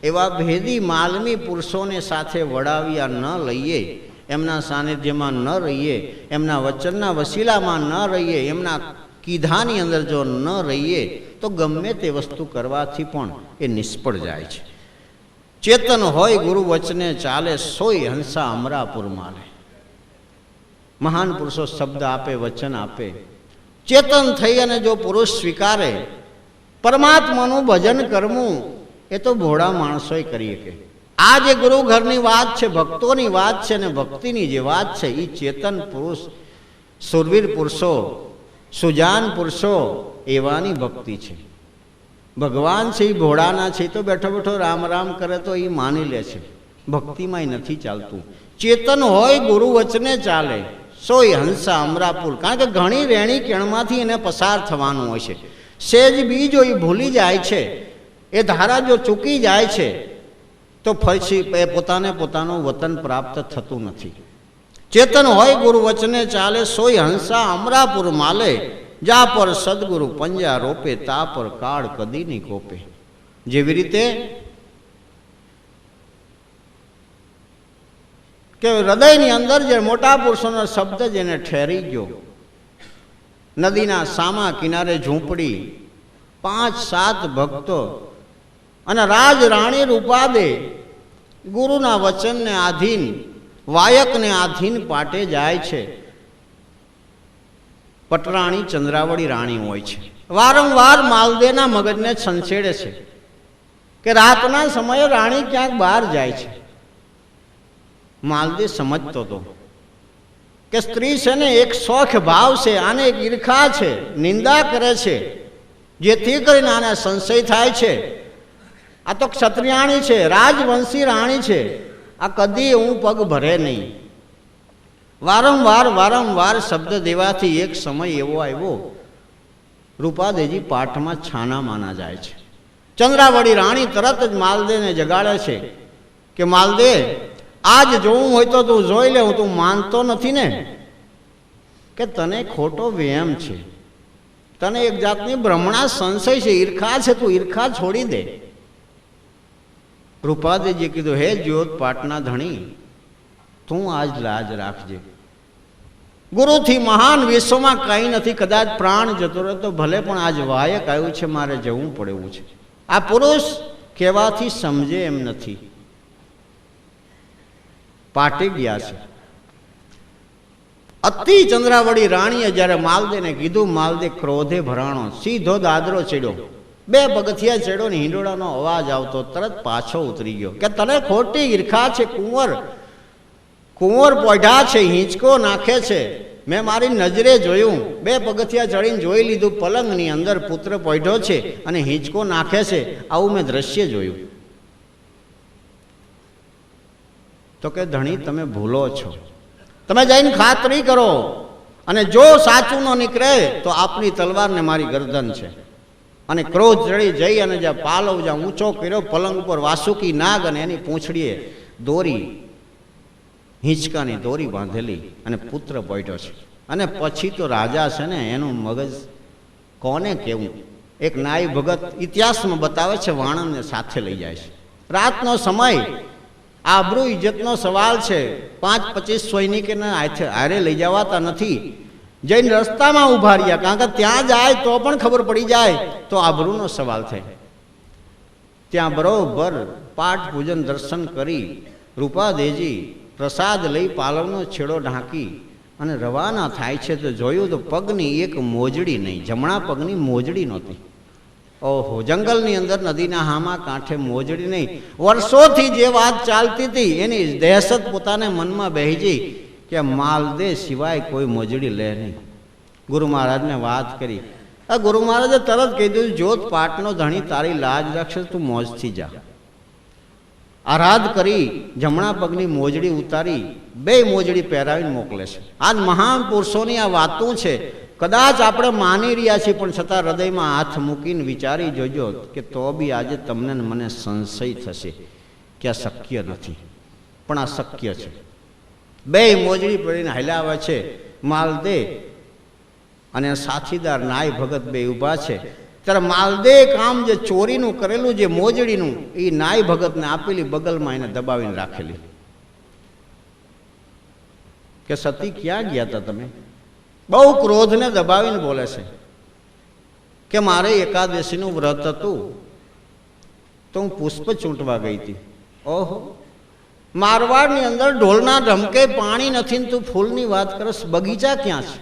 એવા ભેદી માલમી પુરુષોને સાથે વડાવ્યા ન લઈએ, એમના સાનિધ્યમાં ન રહીએ, એમના વચનના વસીલામાં ન રહીએ, એમના કીધાની અંદર જો ન રહીએ તો ગમે તે વસ્તુ કરવાથી પણ એ નિષ્ફળ જાય છે. ચેતન હોય ગુરુ વચને ચાલે, સોય હંસા અમરાપુર માલે. મહાન પુરુષો શબ્દ આપે, વચન આપે. ચેતન થઈ અને જો પુરુષ સ્વીકારે પરમાત્માનું ભજન કરવું એ તો ભોળા માણસોય કરી શકે. આ જે ગુરુ ઘરની વાત છે, ભક્તોની વાત છે ને ભક્તિની જે વાત છે એ ચેતન પુરુષ, સુરવીર પુરુષો, સુજાન પુરુષો એવાની ભક્તિ છે. ભગવાન છે એ ભોળાના છે, તો બેઠો બેઠો રામ રામ કરે તો એ માની લે છે, ભક્તિમાંય નથી ચાલતું. ચેતન હોય ગુરુ વચને ચાલે, સોય હંસા અમરાપુર. કારણ કે ઘણી રેણી કેણમાંથી એને પસાર થવાનું હોય છે. સેજ બી જો એ ભૂલી જાય છે, એ ધારા જો ચૂકી જાય છે તો ફરી એ પોતાને પોતાનું વતન પ્રાપ્ત થતું નથી. ચેતન હોય ગુરુ વચને ચાલે, સોય હંસા અમરાપુર માલે. જા પર સદગુરુ પંજા રોપે, તા પર કાળ કદી નહીં કોપે. જેવી રીતે કે હૃદયની અંદર જે મોટા પુરુષોનો શબ્દ જેને ઠેરી ગયો, નદીના સામા કિનારે ઝૂંપડી, 5-7 ભક્તો અને રાજ રાણી રૂપાદે ગુરુના વચનને આધીન, વાયકને આધીન પાટે જાય છે. પટરાણી ચંદ્રાવળી રાણી હોય છે, વારંવાર માલદેના મગજને છંછેડે છે કે રાતના સમયે રાણી ક્યાંક બહાર જાય છે. માલદે સમજતો હતો કે સ્ત્રી છે ને એક શોખ ભાવ છે, આને એક ઈર્ખા છે, નિંદા કરે છે, જેથી કરીને આને સંશય થાય છે. આ તો ક્ષત્રિયાણી છે, રાજવંશી રાણી છે, આ કદી હું પગ ભરે નહીં. વારંવાર શબ્દ દેવાથી એક સમય એવો આવ્યો, રૂપાદેજી પાઠમાં છાના માના જાય છે. ચંદ્રાવળી રાણી તરત જ માલદેને જગાડે છે કે માલદે, આજ જોવું હોય તો તું જોઈ લે, તું માનતો નથી ને કે તને ખોટો વહેમ છે, તને એક જાતની ભ્રમણા સંશય છે, ઈર્ખા છે, તું ઈર્ખા છોડી દે. રૂપાદેજી કીધું, હે જ્યોત પાટના ધણી, તું આજ લાજ રાખજે. ગુરુથી મહાન વિશ્વમાં કંઈ નથી. કદાચ પ્રાણ જતો રહે તો ભલે, પણ આજ વાયક આવ્યું છે, મારે જવું પડે એવું છે. આ પુરુષ કહેવાથી સમજે એમ નથી. પાટી ગયા છે. અતિ ચંદ્રાવળી રાણીએ જ્યારે માલદેને કીધું, માલદે ક્રોધે ભરાણો, સીધો દાદરો ચડ્યો. 2 પગથિયા ચડ્યો ને હિંડોળાનો અવાજ આવતો, તરત પાછો ઉતરી ગયો કે તને ખોટી ઈર્ખા છે. કુંવર પોઢા છે, હિંચકો નાખે છે. મેં મારી નજરે જોયું, 2 પગથિયા ચડીને જોઈ લીધું, પલંગની અંદર પુત્ર પોઢો છે અને હિંચકો નાખે છે. આવું મેં દ્રશ્ય જોયું. તો કે ધણી, તમે ભૂલો છો, તમે જઈને ખાતરી કરો, અને જો સાચું ન નીકળે તો આપની તલવારને મારી ગરદન છે. અને ક્રોધ ચડી જઈ અને જ્યાં પાલવ જ્યાં ઊંચો કર્યો, પલંગ ઉપર વાસુકી નાગ અને એની પૂંછડીએ દોરી, હિંચકાની દોરી બાંધેલી અને પુત્ર પોઢ્યો છે. અને પછી તો રાજા છે ને, એનું મગજ કોને કેવું. એક નાઈ ભગત ઇતિહાસમાં બતાવે છે, વાણંદને સાથે લઈ જાય છે. રાતનો સમય, આબરૂ ઇજ્જતનો સવાલ છે. 5-25 સૈનિકોને હારે લઈ જવાતા નથી. જઈને રસ્તામાં ઊભા રહ્યા, કારણ કે ત્યાં જાય તો પણ ખબર પડી જાય તો આબરૂનો સવાલ થાય. ત્યાં બરોબર પાઠ પૂજન દર્શન કરી રૂપાદેજી પ્રસાદ લઈ પાલવનો છેડો ઢાંકી અને રવાના થાય છે તો જોયું તો પગની એક મોજડી નહીં, જમણા પગની મોજડી નહોતી. ઓહો, જંગલની અંદર નદીના હામા કાંઠે મોજડી નહીં. વર્ષોથી જે વાત ચાલતી હતી એની દહેશત પોતાને મનમાં બેહી ગઈ કે માલદે સિવાય કોઈ મોજડી લે નહીં. ગુરુ મહારાજને વાત કરી. આ ગુરુ મહારાજે તરત કહી દીધું, જોત પાટનો ધણી તારી લાજ રાખશે, તું મોજથી જા. આરાધ કરી જમણા પગની મોજડી ઉતારી 2 મોજડી પહેરાવીને મોકલે છે. આજ મહાન પુરુષોની આ વાતો છે. કદાચ આપણે માની રહ્યા છીએ પણ છતાં હૃદયમાં હાથ મૂકીને વિચારી જોજો કે તો બી આજે તમને મને સંશય થશે કે આ શક્ય નથી, પણ આ શક્ય છે. 2 મોજડી પહેરીને હલાવે છે માલદે અને સાથીદાર નાય ભગત 2 ઊભા છે. ત્યારે માલદે કામ જે ચોરીનું કરેલું જે મોજડીનું એ નાય ભગતને આપેલી, બગલમાં એને દબાવીને રાખેલી. કે સતી ક્યાં ગયા હતા તમે? બહુ ક્રોધને દબાવીને બોલે છે કે મારે એકાદશીનું વ્રત હતું તો હું પુષ્પ ચૂંટવા ગઈ હતી. ઓહો, મારવાડની અંદર ઢોલના ઢમકે પાણી નથી ને તું ફૂલની વાત કરસ, બગીચા ક્યાં છે?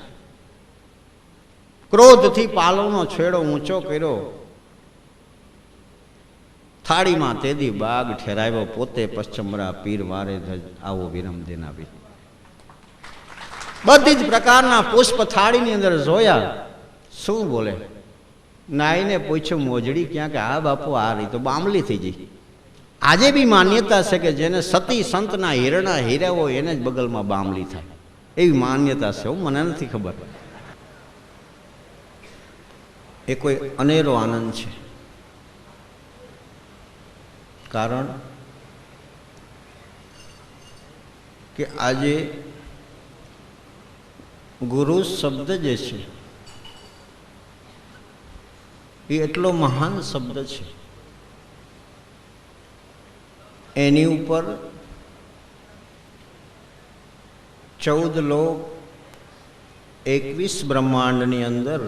ક્રોધથી પાલવનો છેડો ઊંચો કર્યો, થાળીમાં તેદી બાગ ઠેરાવ્યો, પોતે પશ્ચમરા પીર વારે ધજ આવો વિરમ દેનાવી. બધી જ પ્રકારના પુષ્પ થાળીની અંદર જોયા. શું બોલે? નાઈને પૂછ્યું મોજડી ક્યાં? કે આ બાપુ આ રહી. તો બામલી થઈ ગઈ. આજે બી માન્યતા છે કે જેને સતી સંતના હીરના હીરા હોય એને જ બગલમાં બામલી થાય, એવી માન્યતા છે. મને નથી ખબર. એ કોઈ અનેરો આનંદ છે. કારણ કે આજે ગુરુ શબ્દ જે છે એ એટલો મહાન શબ્દ છે. એની ઉપર 14 લોક 21 બ્રહ્માંડની અંદર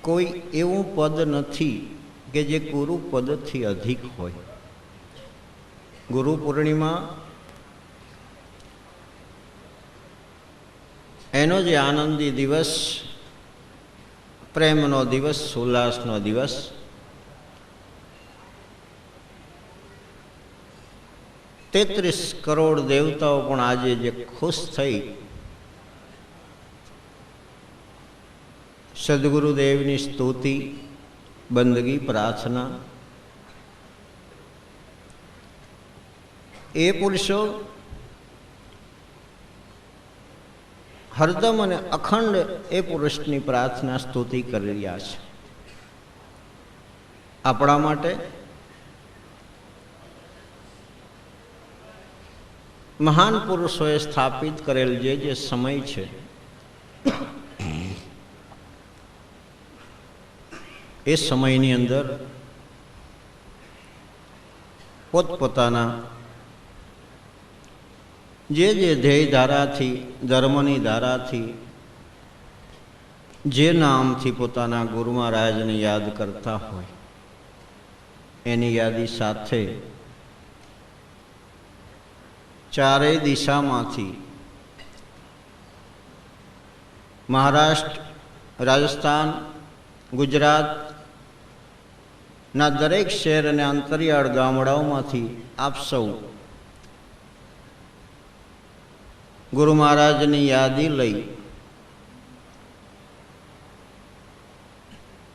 કોઈ એવું પદ નથી કે જે ગુરુ પદથી અધિક હોય. ગુરુ પૂર્ણિમા એનો જે આનંદી દિવસ, પ્રેમનો દિવસ, ઉલ્લાસનો દિવસ, તેત્રીસ કરોડ દેવતાઓ પણ આજે જે ખુશ થઈ સદગુરુદેવની સ્તુતિ, બંદગી, પ્રાર્થના, એ પુરુષો હરદમ અને અખંડ એ પુરુષની પ્રાર્થના સ્તુતિ કરી રહ્યા છે. આપણા માટે મહાન પુરુષોએ સ્થાપિત કરેલ જે સમય છે એ સમયની અંદર પોતપોતાના જે ધ્યેય ધારાથી, ધર્મની ધારાથી, જે નામથી પોતાના ગુરુ મહારાજને યાદ કરતા હોય એની યાદી સાથે ચારેય દિશામાંથી મહારાષ્ટ્ર, રાજસ્થાન, ગુજરાતના દરેક શહેર અને અંતરિયાળ ગામડાઓમાંથી આપ સૌ ગુરુ મહારાજની યાદી લઈ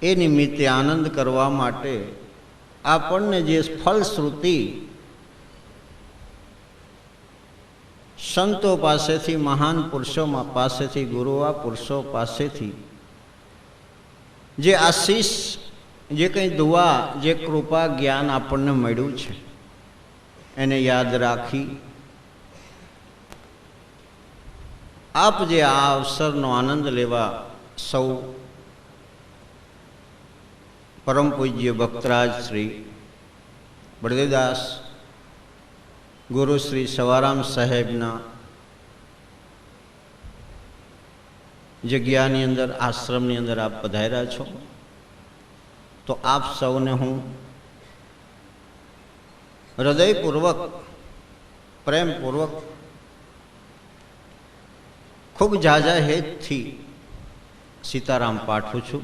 એ નિમિત્તે આનંદ કરવા માટે આપણને જે ફલશ્રુતિ સંતો પાસેથી, મહાન પુરુષો પાસેથી, ગુરુવા પુરુષો પાસેથી જે આશીષ, જે કંઈ દુઆ, જે કૃપા જ્ઞાન આપણને મળ્યું છે એને યાદ રાખી આપ જે આ અવસરનો આનંદ લેવા સૌ પરમ પૂજ્ય ભક્તરાજ શ્રી બળદેવદાસ ગુરુ શ્રી સવારામ સાહેબના જગ્યાની અંદર, આશ્રમની અંદર આપ પધાર્યા છો. તો આપ સૌને હું હૃદયપૂર્વક, પ્રેમપૂર્વક, ખૂબ ઝાઝા હેતથી સીતારામ પાઠવું છું.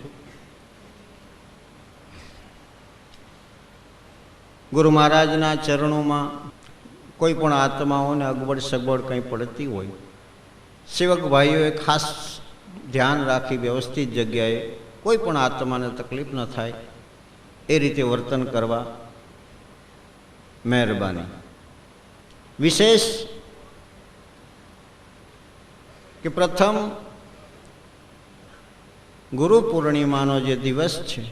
ગુરુ મહારાજના ચરણોમાં કોઈ પણ આત્માઓને અગવડ સગવડ કંઈ પડતી હોય, સેવક ભાઈઓએ ખાસ ધ્યાન રાખી વ્યવસ્થિત જગ્યાએ કોઈ પણ આત્માને તકલીફ ન થાય એ રીતે વર્તન કરવા મહેરબાની. વિશેષ કે પ્રથમ ગુરુ પૂર્ણિમાનો જે દિવસ છે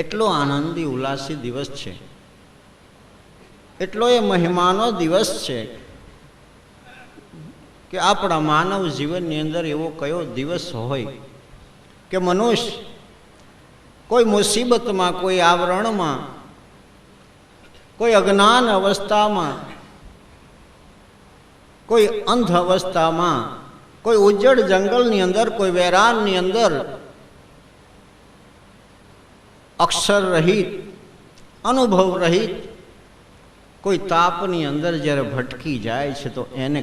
એટલો આનંદી ઉલ્લાસી દિવસ છે, એટલો એ મહિમાનો દિવસ છે કે આપણા માનવ જીવનની અંદર એવો કયો દિવસ હોય કે મનુષ્ય કોઈ મુસીબતમાં, કોઈ આવરણમાં, કોઈ અજ્ઞાન અવસ્થામાં, કોઈ અંધ અવસ્થામાં, કોઈ ઉજ્જડ જંગલની અંદર, કોઈ વેરાનની અંદર અક્ષર રહિત, અનુભવ રહિત, કોઈ તાપની અંદર જ્યારે ભટકી જાય છે તો એને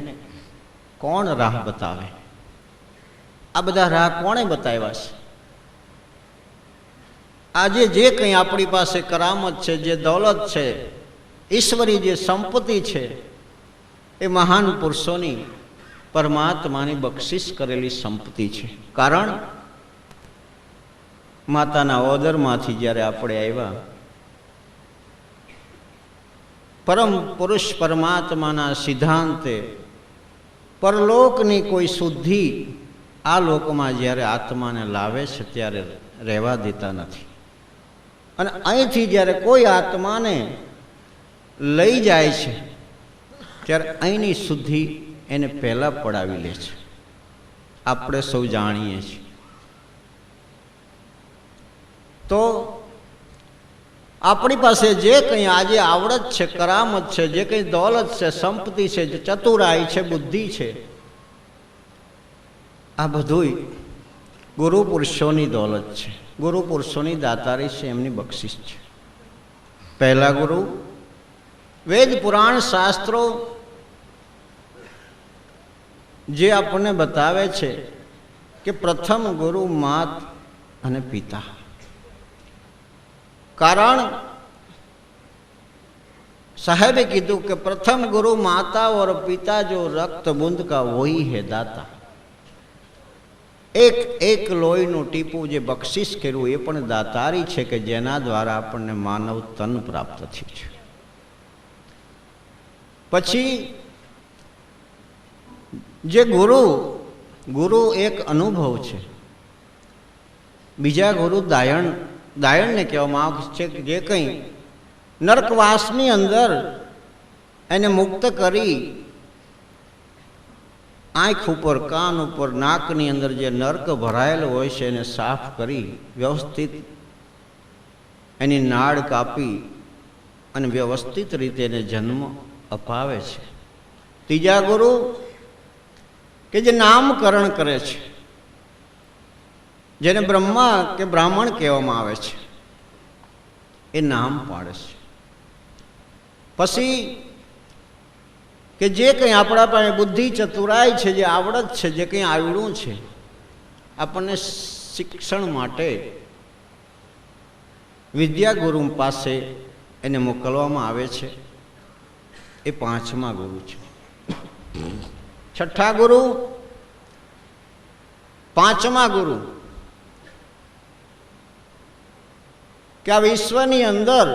કોણ રાહ બતાવે? આ બધા રાહ કોણે બતાવ્યા છે? આજે જે કંઈ આપણી પાસે કરામત છે, જે દૌલત છે, ઈશ્વરી જે સંપત્તિ છે, એ મહાન પુરુષોની, પરમાત્માની બક્ષિસ કરેલી સંપત્તિ છે. કારણ માતાના ઓદરમાંથી જ્યારે આપણે આવ્યા, પરમ પુરુષ પરમાત્માના સિદ્ધાંતે પરલોકની કોઈ શુદ્ધિ આ લોકમાં જ્યારે આત્માને લાવે છે ત્યારે રહેવા દેતા નથી. અને અહીંથી જ્યારે કોઈ આત્માને લઈ જાય છે ત્યારે અહીંની શુદ્ધિ એને પહેલાં પડાવી લે છે. આપણે સૌ જાણીએ છીએ. તો આપણી પાસે જે કંઈ આજે આવડત છે, કરામત છે, જે કંઈ દૌલત છે, સંપત્તિ છે, જે ચતુરાઈ છે, બુદ્ધિ છે, આ બધુંય ગુરુ પુરુષોની દૌલત છે, ગુરુ પુરુષોની દાતારી છે, એમની બક્ષિસ છે. પહેલા ગુરુ વેદ પુરાણ શાસ્ત્રો જે આપણને બતાવે છે કે પ્રથમ ગુરુ માત અને પિતા. કારણ સાહેબે કીધું કે પ્રથમ गुरु माता और पिता जो रक्त बूंद का वही है दाता. એક એક લોહીનું ટીપું જે બક્ષિસ કર્યું એ પણ દાતારી છે કે જેના દ્વારા આપણને માનવ તન પ્રાપ્ત થયું છે. પછી જે ગુરુ એક અનુભવ છે. બીજા ગુરુ દાયણને કહેવામાં આવે છે કે જે કંઈ નરકવાસની અંદર એને મુક્ત કરી, આંખ ઉપર, કાન ઉપર, નાકની અંદર જે નર્ક ભરાયેલો હોય છે એને સાફ કરી વ્યવસ્થિત એની નાળ કાપી અને વ્યવસ્થિત રીતે એને જન્મ અપાવે છે. ત્રીજા ગુરુ કે જે નામકરણ કરે છે, જેને બ્રહ્મા કે બ્રાહ્મણ કહેવામાં આવે છે, એ નામ પાડે છે. પછી કે જે કંઈ આપણા પાસે બુદ્ધિ ચતુરાઈ છે, જે આવડત છે, જે કંઈ આવડું છે, આપણને શિક્ષણ માટે વિદ્યાગુરુ પાસે એને મોકલવામાં આવે છે. એ પાંચમા ગુરુ છે. છઠ્ઠા ગુરુ, પાંચમા ગુરુ કે આ વિશ્વની અંદર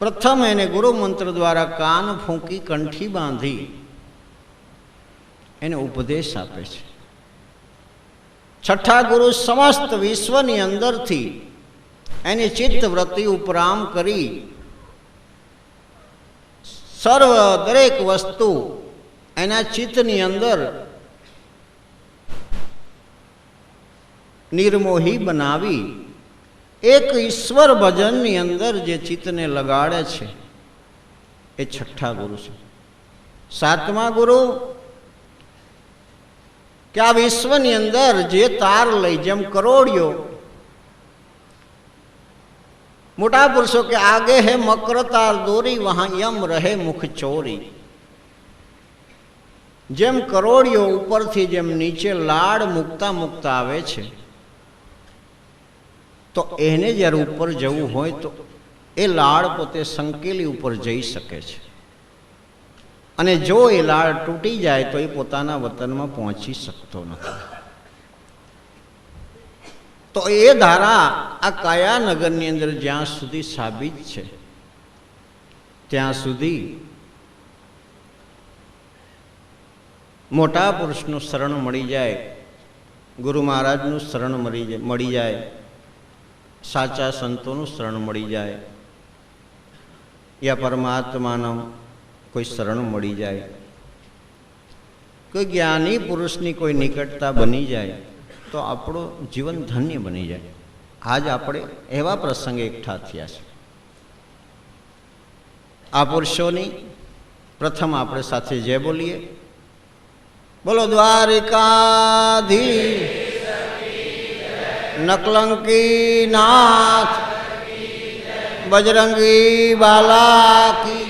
પ્રથમ એને ગુરુ મંત્ર દ્વારા કાન ફૂંકી કંઠી બાંધી એને ઉપદેશ આપે છે. છઠ્ઠા ગુરુ સમસ્ત વિશ્વની અંદરથી એની ચિત્ત વૃત્તિ ઉપરામ કરી સર્વ દરેક વસ્તુ એના ચિત્તની અંદર નિર્મોહી બનાવી એક ઈશ્વર ભજનની અંદર જે ચિત્તને લગાડે છે એ છઠ્ઠા ગુરુ છે. સાતમા ગુરુ કે આ વિશ્વની અંદર જે તાર લઈ, જેમ કરોડિયો, મોટા પુરુષો કે આગે હે મકર તાર દોરી વહાં યમ રહે મુખ ચોરી. જેમ કરોડિયો ઉપરથી જેમ નીચે લાડ મૂકતા મૂકતા આવે છે, તો એને જ્યારે ઉપર જવું હોય તો એ લાડ પોતે સંકેલી ઉપર જઈ શકે છે, અને જો એ લાડ તૂટી જાય તો એ પોતાના વતનમાં પહોંચી શકતો નથી. તો એ ધારા આ કાયાનગરની અંદર જ્યાં સુધી સાબિત છે, ત્યાં સુધી મોટા પુરુષનું શરણ મળી જાય, ગુરુ મહારાજનું શરણ મળી જાય, સાચા સંતોનું શરણ મળી જાય, યા પરમાત્માનું કોઈ શરણ મળી જાય, કોઈ જ્ઞાની પુરુષની કોઈ નિકટતા બની જાય, તો આપણું જીવન ધન્ય બની જાય. આજ આપણે એવા પ્રસંગે એકઠા થયા છે. આ પુરુષોની પ્રથમ આપણે સાથે જય બોલીએ. બોલો દ્વારિકાધી નકલંકી નાથ બજરંગી બાલા કી,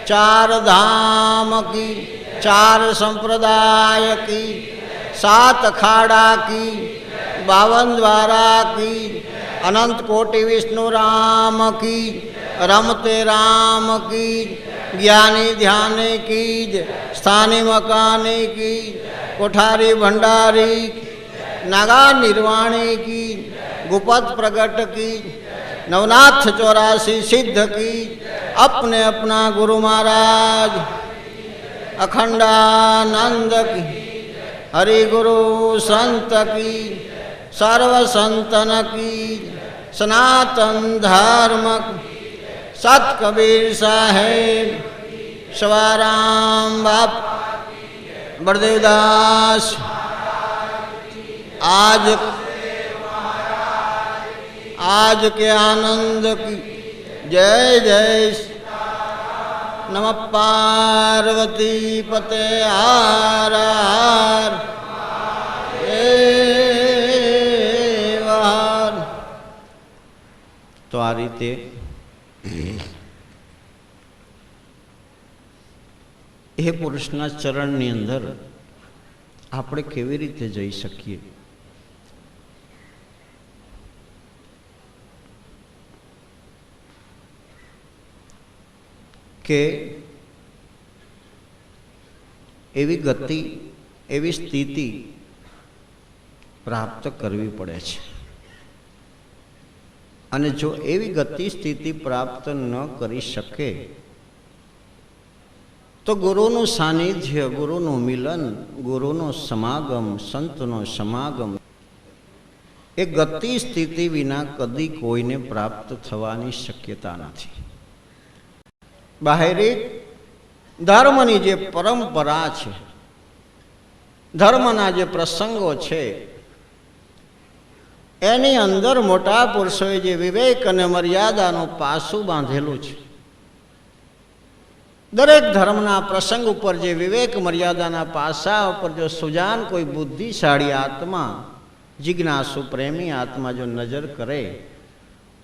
ચાર ધામ કી, ચાર સંપ્રદાય કી, सात अखाड़ा की, 52 द्वारा की, अनंत कोटि विष्णु राम की, रमते राम की, ज्ञानी ध्याने की, स्थानी मकाने की, कोठारी भंडारी, नागा निर्वाणी की, गुपत प्रगट की, नवनाथ 84 सिद्ध की, अपने अपना गुरु महाराज अखंडानंद की, हरि गुरु संत की, सर्व संतन की, सनातन धर्म सत कबीर साहेब, सवाराम बाप, बड़देवदास, आज के आनंद की जय जय. नमः पार्वती पते हर हर देव. તો આ રીતે એ પુરુષના ચરણની અંદર આપણે કેવી રીતે જઈ શકીએ? કે એવી ગતિ, એવી સ્થિતિ પ્રાપ્ત કરવી પડે છે. અને જો એવી ગતિ સ્થિતિ પ્રાપ્ત ન કરી શકે તો ગુરુનું સાનિધ્ય, ગુરુનું મિલન, ગુરુનો સમાગમ, સંતનો સમાગમ એ ગતિ સ્થિતિ વિના કદી કોઈને પ્રાપ્ત થવાની શક્યતા નથી. બાહેરી ધર્મની જે પરંપરા છે, ધર્મના જે પ્રસંગો છે, એની અંદર મોટા પુરુષોએ જે વિવેક અને મર્યાદાનું પાસું બાંધેલું છે. દરેક ધર્મના પ્રસંગ ઉપર જે વિવેક મર્યાદાના પાસા ઉપર જો સુજાન કોઈ બુદ્ધિશાળી આત્મા, જિજ્ઞાસુ પ્રેમી આત્મા જો નજર કરે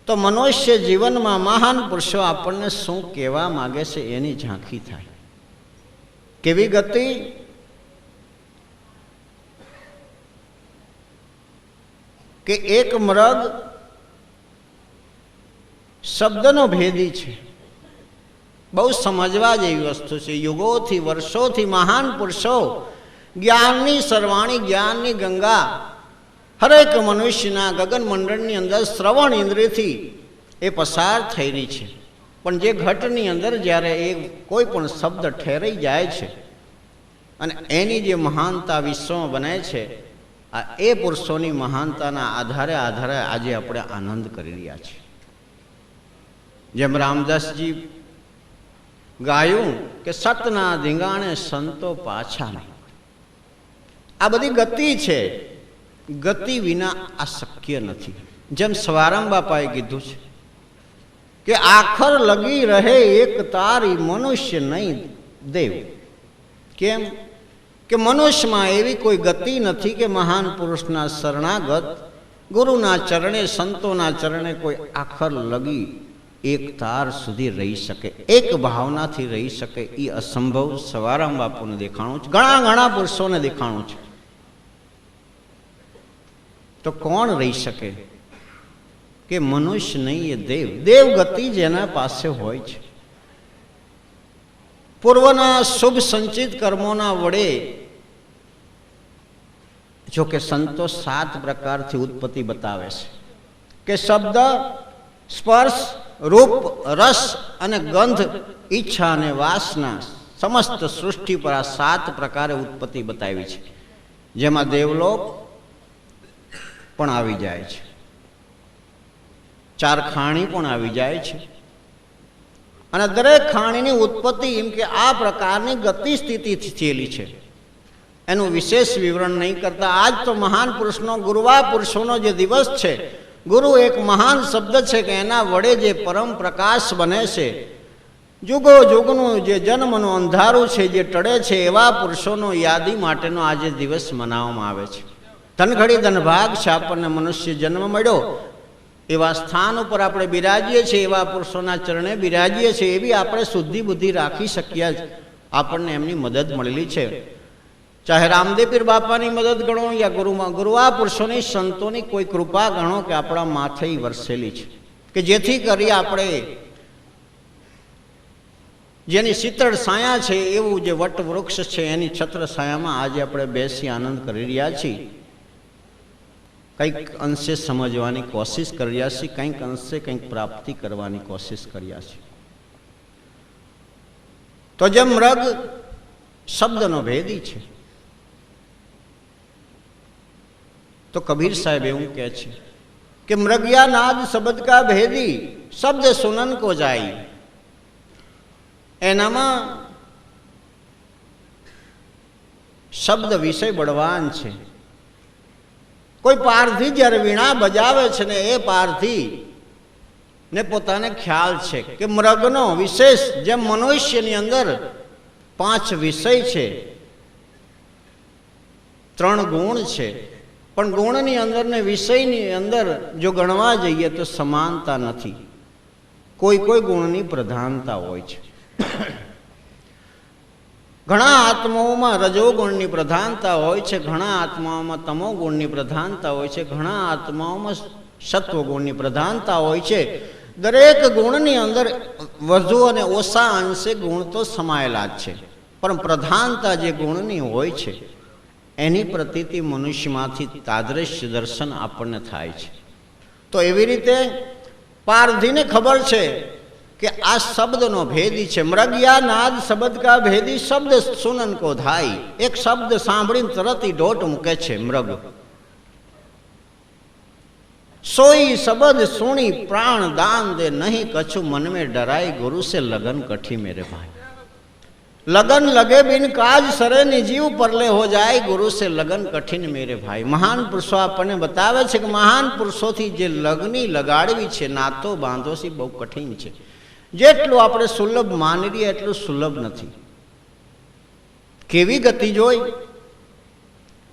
તો મનુષ્ય જીવનમાં મહાન પુરુષો આપણને શું કહેવા માગે છે એની ઝાંખી થાય. કેવી ગતિ, કે એક મૃગ શબ્દનો ભેદી છે. બહુ સમજવા જેવી વસ્તુ છે. યુગોથી, વર્ષોથી મહાન પુરુષો જ્ઞાનની સરવાણી, જ્ઞાનની ગંગા હરેક મનુષ્યના ગગન મંડળની અંદર શ્રવણ ઇન્દ્રિયથી એ પસાર થઈ રહી છે. પણ જે ઘટની અંદર જ્યારે એ કોઈ પણ શબ્દ ઠેરાઈ જાય છે અને એની જે મહાનતા વિશ્વમાં બને છે, આ એ પુરુષોની મહાનતાના આધારે આજે આપણે આનંદ કરી રહ્યા છીએ. જેમ રામદાસજી ગાયું કે સતના ધીંગાણે સંતો પાછા નહીં. આ બધી ગતિ છે, ગતિ વિના આ શક્ય નથી. જેમ સવારામ બાપાએ કીધું છે કે આખર લગી રહે એક તારી, મનુષ્ય નહીં દેવ. કેમ? કે મનુષ્યમાં એવી કોઈ ગતિ નથી કે મહાન પુરુષના શરણાગત ગુરુના ચરણે સંતોના ચરણે કોઈ આખર લગી એક તાર સુધી રહી શકે, એક ભાવનાથી રહી શકે. એ અસંભવ સવારામ બાપુને દેખાણું છે, ઘણા પુરુષોને દેખાણું છે. તો કોણ રહી શકે? કે મનુષ્ય નહીં, એ દેવ. દેવ ગતિ જેના પાસે હોય છે. પૂર્વના શુભ સંચિત કર્મોના વડે, જો કે સંતો 7 પ્રકારથી ઉત્પત્તિ બતાવે છે કે શબ્દ, સ્પર્શ, રૂપ, રસ અને ગંધ, ઈચ્છા અને વાસના, સમસ્ત સૃષ્ટિ પર આ 7 પ્રકારે ઉત્પત્તિ બતાવી છે. જેમાં દેવલોક પણ આવી જાય છે, 4 ખાણી પણ આવી જાય છે. અને દરેક ખાણીની ઉત્પત્તિ એમ કે આ પ્રકારની ગતિ સ્થિતિથી થયેલી છે. એનું વિશેષ વિવરણ નહીં કરતા, આજ તો મહાન પુરુષનો, ગુરુવા પુરુષોનો જે દિવસ છે, ગુરુ એક મહાન શબ્દ છે કે એના વડે જે પરમ પ્રકાશ બને છે, જુગો જુગનું જે જન્મનું અંધારું છે જે ટળે છે, એવા પુરુષોનો યાદી માટેનો આજે દિવસ મનાવવામાં આવે છે. ધનઘડી ધનભાગ છે, આપણને મનુષ્ય જન્મ મળ્યો, એવા સ્થાન ઉપર આપણે બિરાજીએ છીએ, એવા પુરુષોના ચરણે બિરાજીએ છીએ. એવી આપણે શુદ્ધિ બુદ્ધિ રાખી શકીએ, આપણને એમની મદદ મળેલી છે. ચાહે રામદેવ પીર બાપાની મદદ ગણો યા ગુરુવા પુરુષોની, સંતોની કોઈ કૃપા ગણો કે આપણા માથે વરસેલી છે, કે જેથી કરી આપણે જેની શીતળ છાયા છે, એવું જે વટ વૃક્ષ છે એની છત્ર છાયામાં આજે આપણે બેસી આનંદ કરી રહ્યા છીએ. કંઈક અંશે સમજવાની કોશિશ કરી રહ્યા છીએ, કંઈક અંશે કંઈક પ્રાપ્તિ કરવાની કોશિશ કર્યા છીએ. તો જેમ મૃગ શબ્દનો ભેદી છે, તો કબીર સાહેબ એવું કહે છે કે મૃગયા નાદ શબ્દ કા ભેદી, શબ્દ સુનન કો જાય. એનામાં શબ્દ વિષય બળવાન છે. કોઈ પારધી જ્યારે વીણા બજાવે છે ને, એ પારધી ને પોતાને ખ્યાલ છે કે મૃગનો વિશેષ, જેમ મનુષ્યની અંદર 5 વિષય છે, 3 ગુણ છે, પણ ગુણની અંદર ને વિષયની અંદર જો ગણવા જઈએ તો સમાનતા નથી. કોઈ ગુણની પ્રધાનતા હોય છે. ઘણા આત્માઓમાં રજોગુણની પ્રધાનતા હોય છે, ઘણા આત્માઓમાં તમોગુણની પ્રધાનતા હોય છે, ઘણા આત્માઓમાં સત્વગુણની પ્રધાનતા હોય છે. દરેક ગુણની અંદર વધુ અને ઓછા અંશે ગુણ તો સમાયેલા જ છે, પણ પ્રધાનતા જે ગુણની હોય છે એની પ્રતીતિ મનુષ્યમાંથી તાદૃશ્ય દર્શન આપણને થાય છે. તો એવી રીતે પારધીને ખબર છે કે આ શબ્દનો ભેદી છે. મૃગયા નાદ શબ્દ કા ભેદી, શબ્દ સુનન કો ધાઈ. એક શબ્દ સાંભળીને તરત દોટ મૂકે છે મૃગ. સોઈ શબ્દ સુણી પ્રાણ દાન દે, નહીં કછું મન में डराई, गुरु से लगन कठी मेरे भाई. लगन लगे बिन काज सरे निजीव परले हो जाए, गुरु से लगन कठिन मेरे भाई. મહાન પુરુષો આપણને બતાવે છે કે મહાન પુરુષોથી જે લગની લગાડવી છે, નાતો બાંધોશી બહુ કઠિન છે. જેટલું આપણે સુલભ માની રહીએ એટલું સુલભ નથી. કેવી ગતિ જોઈ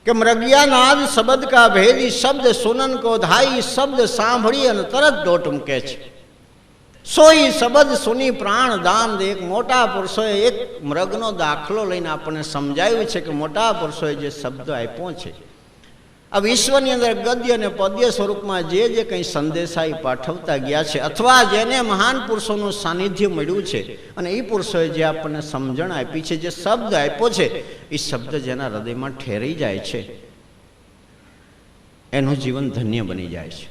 કે મૃગયા નાદ શબ્દ કા ભેદી, શબ્દ સુનન કો ધાઈ. શબ્દ સાંભળી અને તરત દોટ મૂકે છે. સોઈ શબ્દ સુની પ્રાણ દાન દે. એક મોટા પુરુષોએ એક મૃગનો દાખલો લઈને આપણને સમજાવ્યું છે કે મોટા પુરુષોએ જે શબ્દ આપ્યો છે, આ વિશ્વની અંદર ગદ્ય અને પદ્ય સ્વરૂપમાં જે કંઈ સંદેશા પાઠવતા ગયા છે, અથવા જેને મહાન પુરુષોનું સાનિધ્ય મળ્યું છે અને એ પુરુષોએ જે આપણને સમજણ આપી છે, જે શબ્દ આપ્યો છે, એ શબ્દ જેના હૃદયમાં ઠેરાઈ જાય છે એનું જીવન ધન્ય બની જાય છે.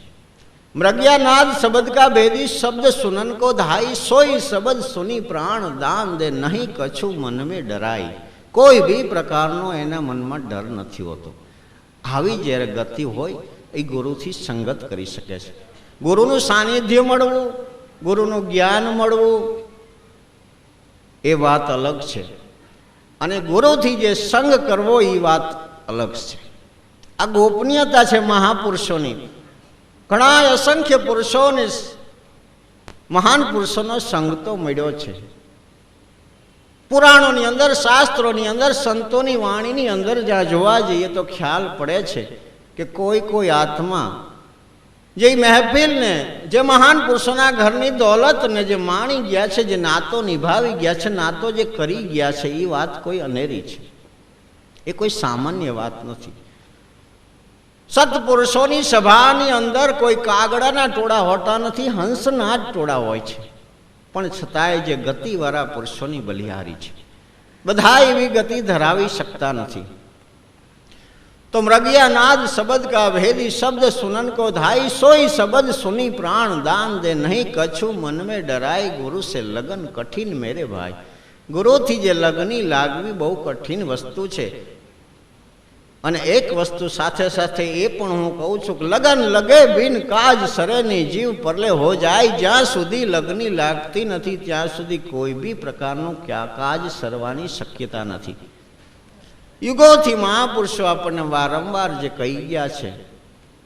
મૃગયા નાદ શબ્દ કા ભેદી, શબ્દ સુનન કો ધાઈ. સોઈ શબ્દ સુની પ્રાણ દાન દે, નહીં કછું મન મેં ડરાઈ. કોઈ બી પ્રકારનો એના મનમાં ડર નથી હોતો. આવી જ્યારે ગતિ હોય એ ગુરુથી સંગત કરી શકે છે. ગુરુનું સાનિધ્ય મળવું, ગુરુનું જ્ઞાન મળવું એ વાત અલગ છે, અને ગુરુથી જે સંગ કરવો એ વાત અલગ છે. આ ગોપનીયતા છે મહાપુરુષોની. ઘણા અસંખ્ય પુરુષોને મહાન પુરુષોનો સંગ તો મળ્યો છે, પુરાણોની અંદર, શાસ્ત્રોની અંદર, સંતોની વાણીની અંદર જ્યાં જોવા જઈએ તો ખ્યાલ પડે છે કે કોઈ આત્મા જે મહેફિલને, જે મહાન પુરુષોના ઘરની દોલતને જે માણી ગયા છે, જે નાતો નિભાવી ગયા છે, નાતો જે કરી ગયા છે, એ વાત કોઈ અનેરી છે, એ કોઈ સામાન્ય વાત નથી. સત્પુરુષોની સભાની અંદર કોઈ કાગડાના ટોળા હોતા નથી, હંસના જ ટોળા હોય છે. પણ છતાંય જે ગતિવાળા પુરુષોની બલિહારી છે, બધા એવી ગતિ ધરાવી શકતા નથી. તો મૃગિયા નાદ શબ્દ કા ભેદી શબ્દ સુનન કો ધાઈ, સોઈ શબ્દ સુની પ્રાણ દાન દે, નહીં કછું મન में ડરાય, ગુરુ સે લગન કઠિન મેરે ભાઈ. ગુરુથી જે લગની લાગવી બહુ કઠિન વસ્તુ છે. અને એક વસ્તુ સાથે સાથે એ પણ હું કહું છું કે લગન લગે બિન કાજ સરેની જીવ પરલે હો જાય. જ્યાં સુધી લગની લાગતી નથી ત્યાં સુધી કોઈ બી પ્રકારનું ક્યાં કાજ સરવાની શક્યતા નથી. યુગોથી મહાપુરુષો આપણને વારંવાર જે કહી ગયા છે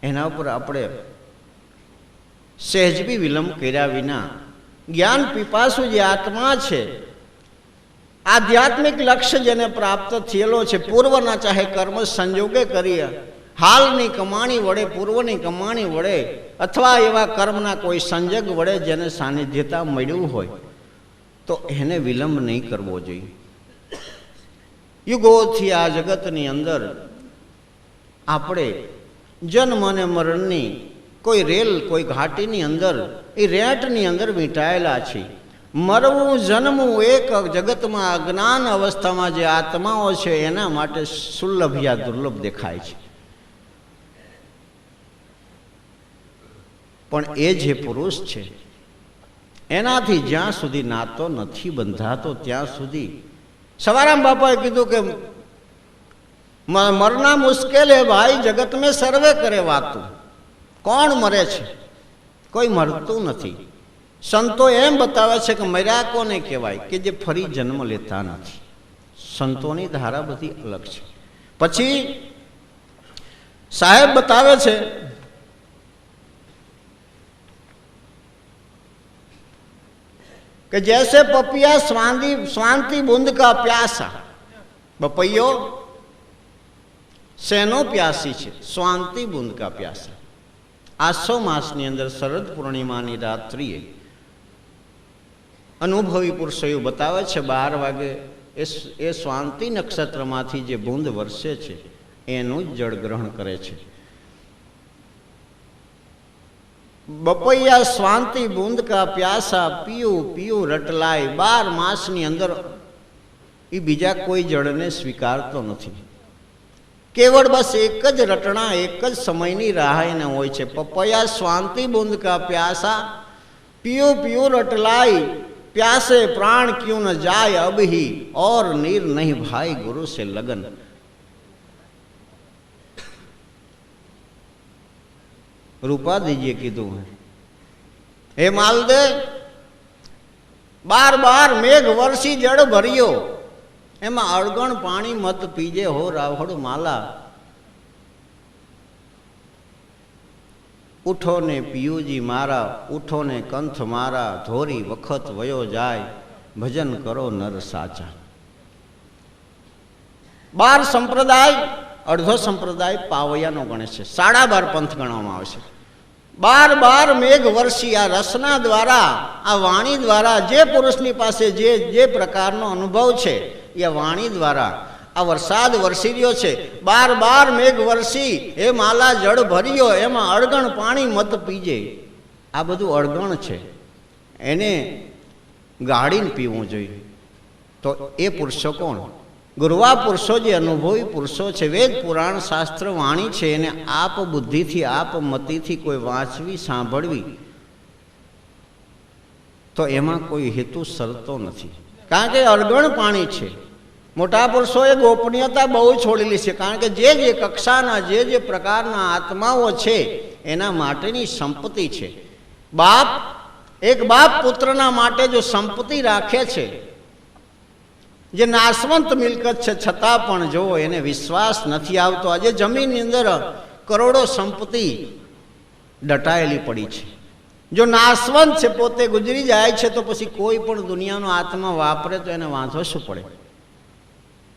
એના ઉપર આપણે સહેજ બી વિલંબ કર્યા વિના જ્ઞાન પીપાસુ જે આત્મા છે, આધ્યાત્મિક લક્ષ્ય જેને પ્રાપ્ત થયેલો છે, પૂર્વના ચાહે કર્મ સંજોગે કરીએ, હાલની કમાણી વડે, પૂર્વની કમાણી વડે, અથવા એવા કર્મના કોઈ સંજોગ વડે જેને સાનિધ્યતા મળ્યું હોય તો એને વિલંબ નહીં કરવો જોઈએ. યુગોથી આ જગતની અંદર આપણે જન્મ અને મરણની કોઈ રેલ, કોઈ ઘાટીની અંદર, એ રેટની અંદર વીંટાયેલા છીએ. મરવું, જન્મવું એક જગતમાં અજ્ઞાન અવસ્થામાં જે આત્માઓ છે એના માટે સુલભ યા દુર્લભ દેખાય છે. પણ એ જે પુરુષ છે એનાથી જ્યાં સુધી નાતો નથી બંધાતો ત્યાં સુધી, સવારામ બાપાએ કીધું કે મરના મુશ્કેલ હે ભાઈ, જગત મેં સર્વે કરે વાતું. કોણ મરે છે? કોઈ મરતું નથી. સંતો એમ બતાવે છે કે મર્યા કોને કહેવાય? કે જે ફરી જન્મ લેતા નથી. સંતોની ધારા બધી અલગ છે. પછી સાહેબ બતાવે છે કે જૈસે પપિયા સ્વાંતિ બુંદ કા પ્યાસા. બપૈયો શેનો પ્યાસી છે? સ્વાંતિ બુંદ કા પ્યાસા. આસો માસની અંદર શરદ પૂર્ણિમાની રાત્રિએ અનુભવી પુરુષો એવું બતાવે છે 12 વાગે એ સ્વાંતિ નક્ષત્રમાંથી જે બુંદ વરસે છે એનું જ જળ ગ્રહણ કરે છે. બપૈયા સ્વાંતિ બુંદ કા પ્યાસા, પીયું પીયું રટલાય. 12 માસની અંદર એ બીજા કોઈ જળને સ્વીકારતો નથી. કેવળ બસ એક જ રટણા, એક જ સમયની રાહ એને હોય છે. પપૈયા સ્વાંતિ બુંદ કા પ્યાસા, પીયું પીયું રટલાય. प्यासे प्राण क्यों न जाए अब ही, और नीर नहीं भाई गुरु से लगन. रूपा दीजिए कीधुं है, हे मालदे 12 मेघ वर्षी जड़ भरियो, एमा अड़गण पाणी मत पीजे हो रावड़ माला. उठो ने पियूजी मारा, उठो ने कंथ मारा, धोरी वखत वयो जाय, भजन करो नर साचा. 12 संप्रदाय, अर्धो संप्रदाय पावैयानो गणे छे, 12.5 पंथ गणवामां आवे छे. 12 मेघ वर्षी आ रसना द्वारा, आ वाणी द्वारा जे पुरुषनी पासे जे प्रकारनो अनुभव छे ए वाणी द्वारा आ वरसाद वरसी रह्यो छे. 12 मेघ वर्षी, हे माला जड़ भरियो, एमां अड़गण पाणी मत पीजे. आ बधुं अड़गण छे, एने गाळीने पीवुं जोईए. तो ए पुरुषो कोण? गुरुवा पुरुषो जे अनुभवी पुरुषो छे. वेद पुराण शास्त्र वाणी छे एने आप बुद्धिथी, आप मतीथी कोई वांचवी सांभळवी तो एमां कोई हेतु सरतो नथी, कारण के अड़गण पाणी छे. मोटा पुरुषोए गोपनीयता बहु छोड़ेली है, कारण के जे कक्षाना जे प्रकारना आत्माओं छे एना माटेनी संपत्ति छे. एक बाप पुत्रना माटे जो संपत्ति राखे छे, जे नाशवंत मिलकत छे छतां पण जो एने विश्वास नथी आवतो. आजे जमीननी अंदर करोड़ों संपत्ति दटायेली पड़ी छे, જો નાશવંત છે, પોતે ગુજરી જાય છે, તો પછી કોઈ પણ દુનિયાનો આત્મા વાપરે તો એને વાંધો શું પડે?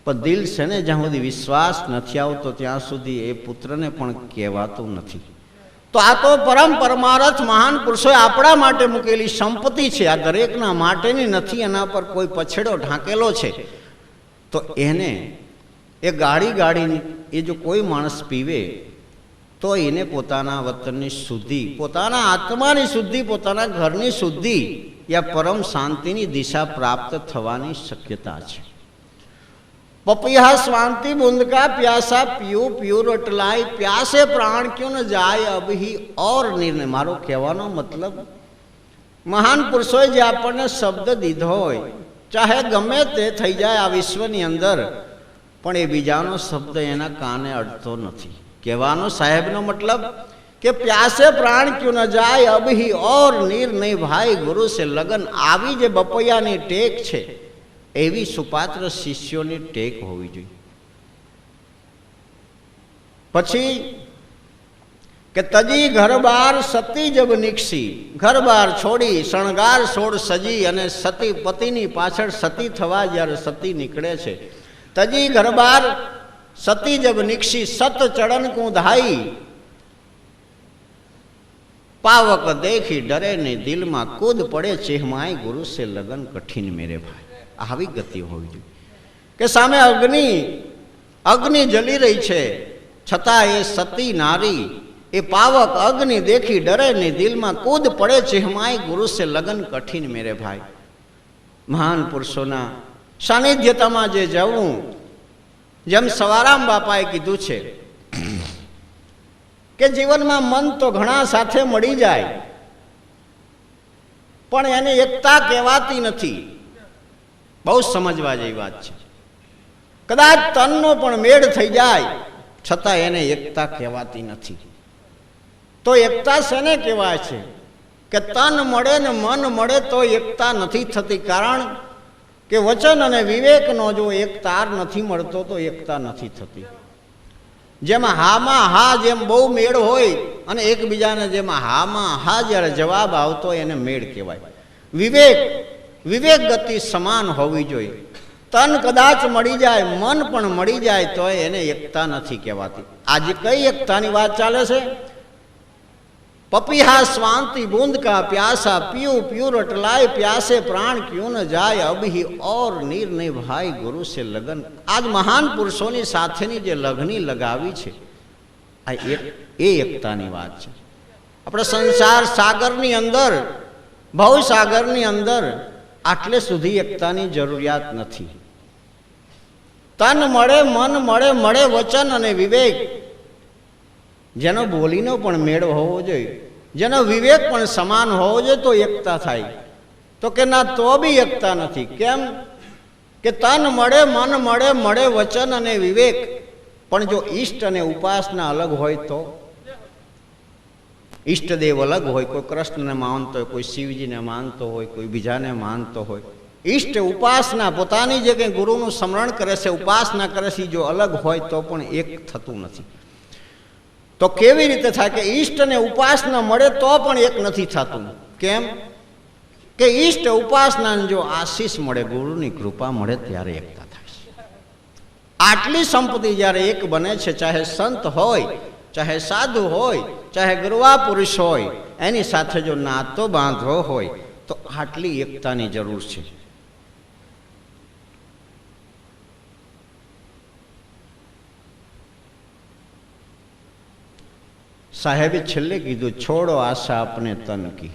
પણ દિલ છે ને, જ્યાં સુધી વિશ્વાસ નથી આવતો ત્યાં સુધી એ પુત્રને પણ કહેવાતું નથી. તો આ તો પરમ પરમાર્થ મહાન પુરુષોએ આપણા માટે મૂકેલી સંપત્તિ છે. આ દરેકના માટેની નથી, એના પર કોઈ પછેડો ઢાંકેલો છે. તો એને એ ગાડી એ જો કોઈ માણસ પીવે તો એને પોતાના વતનની શુદ્ધિ, પોતાના આત્માની શુદ્ધિ, પોતાના ઘરની શુદ્ધિ યા પરમ શાંતિની દિશા પ્રાપ્ત થવાની શક્યતા છે. પપિયા સ્વાંતિ બુંદ કા પ્યાસા પીયુ પીયુ રટલાય, પ્યાસે પ્રાણ ક્યું ન જાય અભી ઓર નિર્ણય. મારો કહેવાનો મતલબ, મહાન પુરુષોએ જે આપણને શબ્દ દીધો હોય, ચાહે ગમે તે થઈ જાય આ વિશ્વની અંદર, પણ એ બીજાનો શબ્દ એના કાને અડતો નથી. કહેવાનો સાહેબનો મતલબ કે પ્યાસે પ્રાણ ક્યું ન જાય અભી ઓર નિર્ણય ભાઈ ગુરુ સે લગન. આવી જે બપૈયાની ટેક છે, એવી સુપાત્ર શિષ્યોની ટેક હોવી જોઈએ. પછી કે તજી ઘર બાર સતી જબ નિક્ષી, ઘર બાર છોડી શણગાર સોળ સજી, અને સતી પતિની પાછળ સતી થવા જ્યારે સતી નીકળે છે. તજી ઘર બાર સતી જબ નિક્ષી, સત ચડન કું ધાઈ, પાવક દેખી ડરે ને દિલમાં કૂદ પડે ચેહમાય ગુરુ સે લગન કઠિન મેરે ભાઈ. આવી ગતિ હોવી જોઈએ કે સામે અગ્નિ જલી રહી છે, છતાં એ સતી નારી એ પાવક અગ્નિ દેખી ડરે ને દિલમાં કૂદ પડે ચેહમાય ગુરુ સે લગન કઠિન મેરે ભાઈ. મહાન પુરુષોના સાનિધ્યતામાં જે જવું, જેમ સવારામ બાપાએ કીધું છે કે જીવનમાં મન તો ઘણા સાથે મળી જાય, પણ એને એકતા કહેવાતી નથી. બહુ સમજવા જેવી વાત છે. કદાચ તનનો પણ મેળ થઈ જાય, છતાં એને એકતા કહેવાતી નથી. તો એકતા શેને કહેવાય છે? કે તન મળે ને મન મળે તો એકતા નથી થતી. કારણ કે વચન અને વિવેકનો જો એક તાર નથી મળતો તો એકતા નથી થતી. જેમાં હામાં હા જેમ બહુ મેળ હોય, અને એકબીજાને જેમાં હામાં હા જ્યારે જવાબ આવતો એને મેળ કહેવાય. વિવેક ગતિ સમાન હોવી જોઈએ. તન કદાચ મળી જાય, મન પણ મળી જાય તો એને એકતા નથી કહેવાતી. આજે કઈ એકતાની વાત ચાલે છે? પપિયા સ્વાંતિ બूंद का प्यासा पीयू पीयू रटलाय, प्यासे प्राण क्यों न जाय अभी और निर्णय भाई गुरु से लगन. આજ મહાન પુરુષોની સાથેની જે લગની લગાવી છે, આ એ એકતાની વાત છે. આપણે સંસાર સાગરની અંદર, ભવ સાગરની અંદર આટલે સુધી એકતાની જરૂરિયાત નથી. તન મળે, મન મળે, મળે વચન અને વિવેક. જેનો બોલીનો પણ મેળ હોવો જોઈએ, જેનો વિવેક પણ સમાન હોવો જોઈએ, તો એકતા થાય. તો કે ના, તો બી એકતા નથી. કેમ? કે તન મળે, મન મળે, મળે વચન અને વિવેક, પણ જો ઈષ્ટ અને ઉપાસના અલગ હોય તો? ઈષ્ટદેવ અલગ હોય, કોઈ કૃષ્ણને માનતો હોય, કોઈ શિવજીને માનતો હોય, કોઈ બીજાને માનતો હોય. ઈષ્ટ ઉપાસના પોતાની જે કંઈ ગુરુનું સ્મરણ કરે છે, ઉપાસના કરે છે, જો અલગ હોય તો પણ એક થતું નથી. તો કેવી રીતે થાય? કે ઈષ્ટ અને ઉપાસના મળે તો પણ એક નથી થતું. કેમ? કે ઈષ્ટ ઉપાસનાને જો આશીષ મળે, ગુરુની કૃપા મળે, ત્યારે એકતા થાય છે. આટલી સંપત્તિ જ્યારે એક બને છે, ચાહે સંત હોય, ચાહે સાધુ હોય, ચાહે ગુરવા પુરુષ હોય, એની સાથે જો નાતો બાંધવો હોય તો આટલી એકતાની જરૂર છે. સાહેબે છેલ્લે કીધું, છોડો આશા આપને તન કી.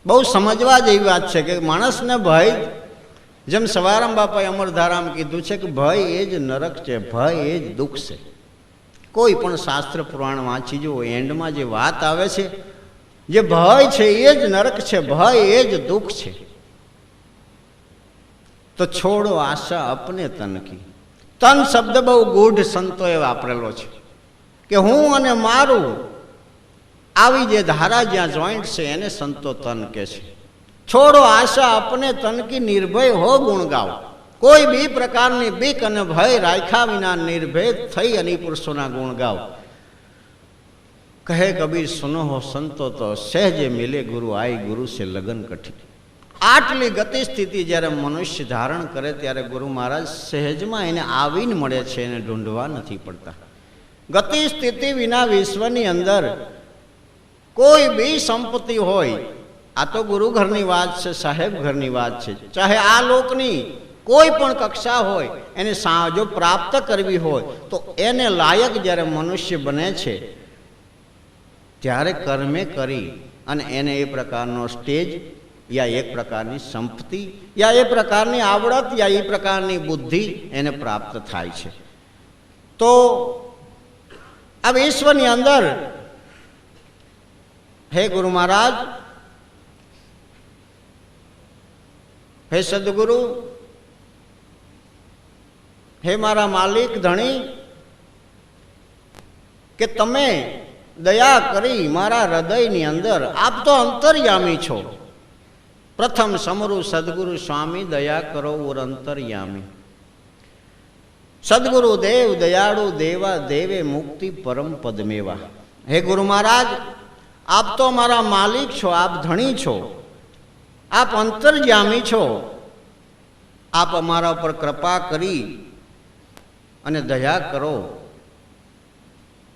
બહુ સમજવા જેવી વાત છે કે માણસને ભય, જેમ સવારામ બાપાએ અમરધારામ કીધું છે કે ભય એ જ નરક છે, ભય એ જ દુઃખ છે. કોઈ પણ શાસ્ત્ર પુરાણ વાંચી જુઓ, એન્ડમાં જે વાત આવે છે, જે ભય છે એ જ નરક છે, ભય એ જ દુઃખ છે. તો છોડો આશા અપને તન કી. તન શબ્દ બહુ ગૂઢ સંતોએ વાપરેલો છે કે હું અને મારું, આવી જે ધારા જ્યાં જોઈન્ટ છે એને સંતો તન કહે છે. છોડો આશા અપને તન કી, નિર્ભય હો ગુણ ગાઓ. કોઈ બી પ્રકારની બીક અને ભય રાખ્યા વિના નિર્ભય થઈ અને પુરુષોના ગુણ ગાઓ. કહે કબીર સુનો હો સંતો તો સહેજે મિલે ગુરુ આઈ ગુરુ સે લગન કઠી. આટલી ગતિ સ્થિતિ જ્યારે મનુષ્ય ધારણ કરે ત્યારે ગુરુ મહારાજ સહેજમાં એને આવીને મળે છે, એને ઢૂંઢવા નથી પડતા. ગતિ સ્થિતિ વિના વિશ્વની અંદર કોઈ બી સંપત્તિ હોય, આ તો ગુરુ ઘરની વાત છે, સાહેબ ઘરની વાત છે, ચાહે આ લોકની કોઈ પણ કક્ષા હોય, એને જો પ્રાપ્ત કરવી હોય તો એને લાયક જ્યારે મનુષ્ય બને છે ત્યારે કર્મે કરી અને એને એ પ્રકારનો સ્ટેજ યા એક પ્રકારની સંપત્તિ યા એ પ્રકારની આવડત યા એ પ્રકારની બુદ્ધિ એને પ્રાપ્ત થાય છે. તો આ વિશ્વની અંદર હે ગુરુ મહારાજ, હે સદગુરુ, હે મારા માલિક ધણી, કે તમે દયા કરી મારા હૃદયની અંદર, આપ તો અંતર્યામી છો. પ્રથમ સમરુ સદગુરુ સ્વામી દયા કરો ઓર અંતર્યામી. સદગુરુ દેવ દયાળુ દેવા દેવે મુક્તિ પરમ પદમેવા. હે ગુરુ મહારાજ, આપ તો મારા માલિક છો, આપ ધણી છો, આપ અંતર્યામી છો. આપ અમારા ઉપર કૃપા કરી અને દયા કરો.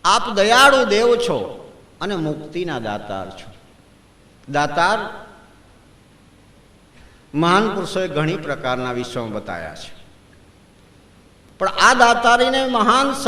આપ દયાળુ દેવ છો અને મુક્તિના દાતાર છો. દાતાર મહાન પુરુષોએ ઘણી પ્રકારના વિશ્વમાં બતાવ્યા છે, પણ આ દાતારીને મહાન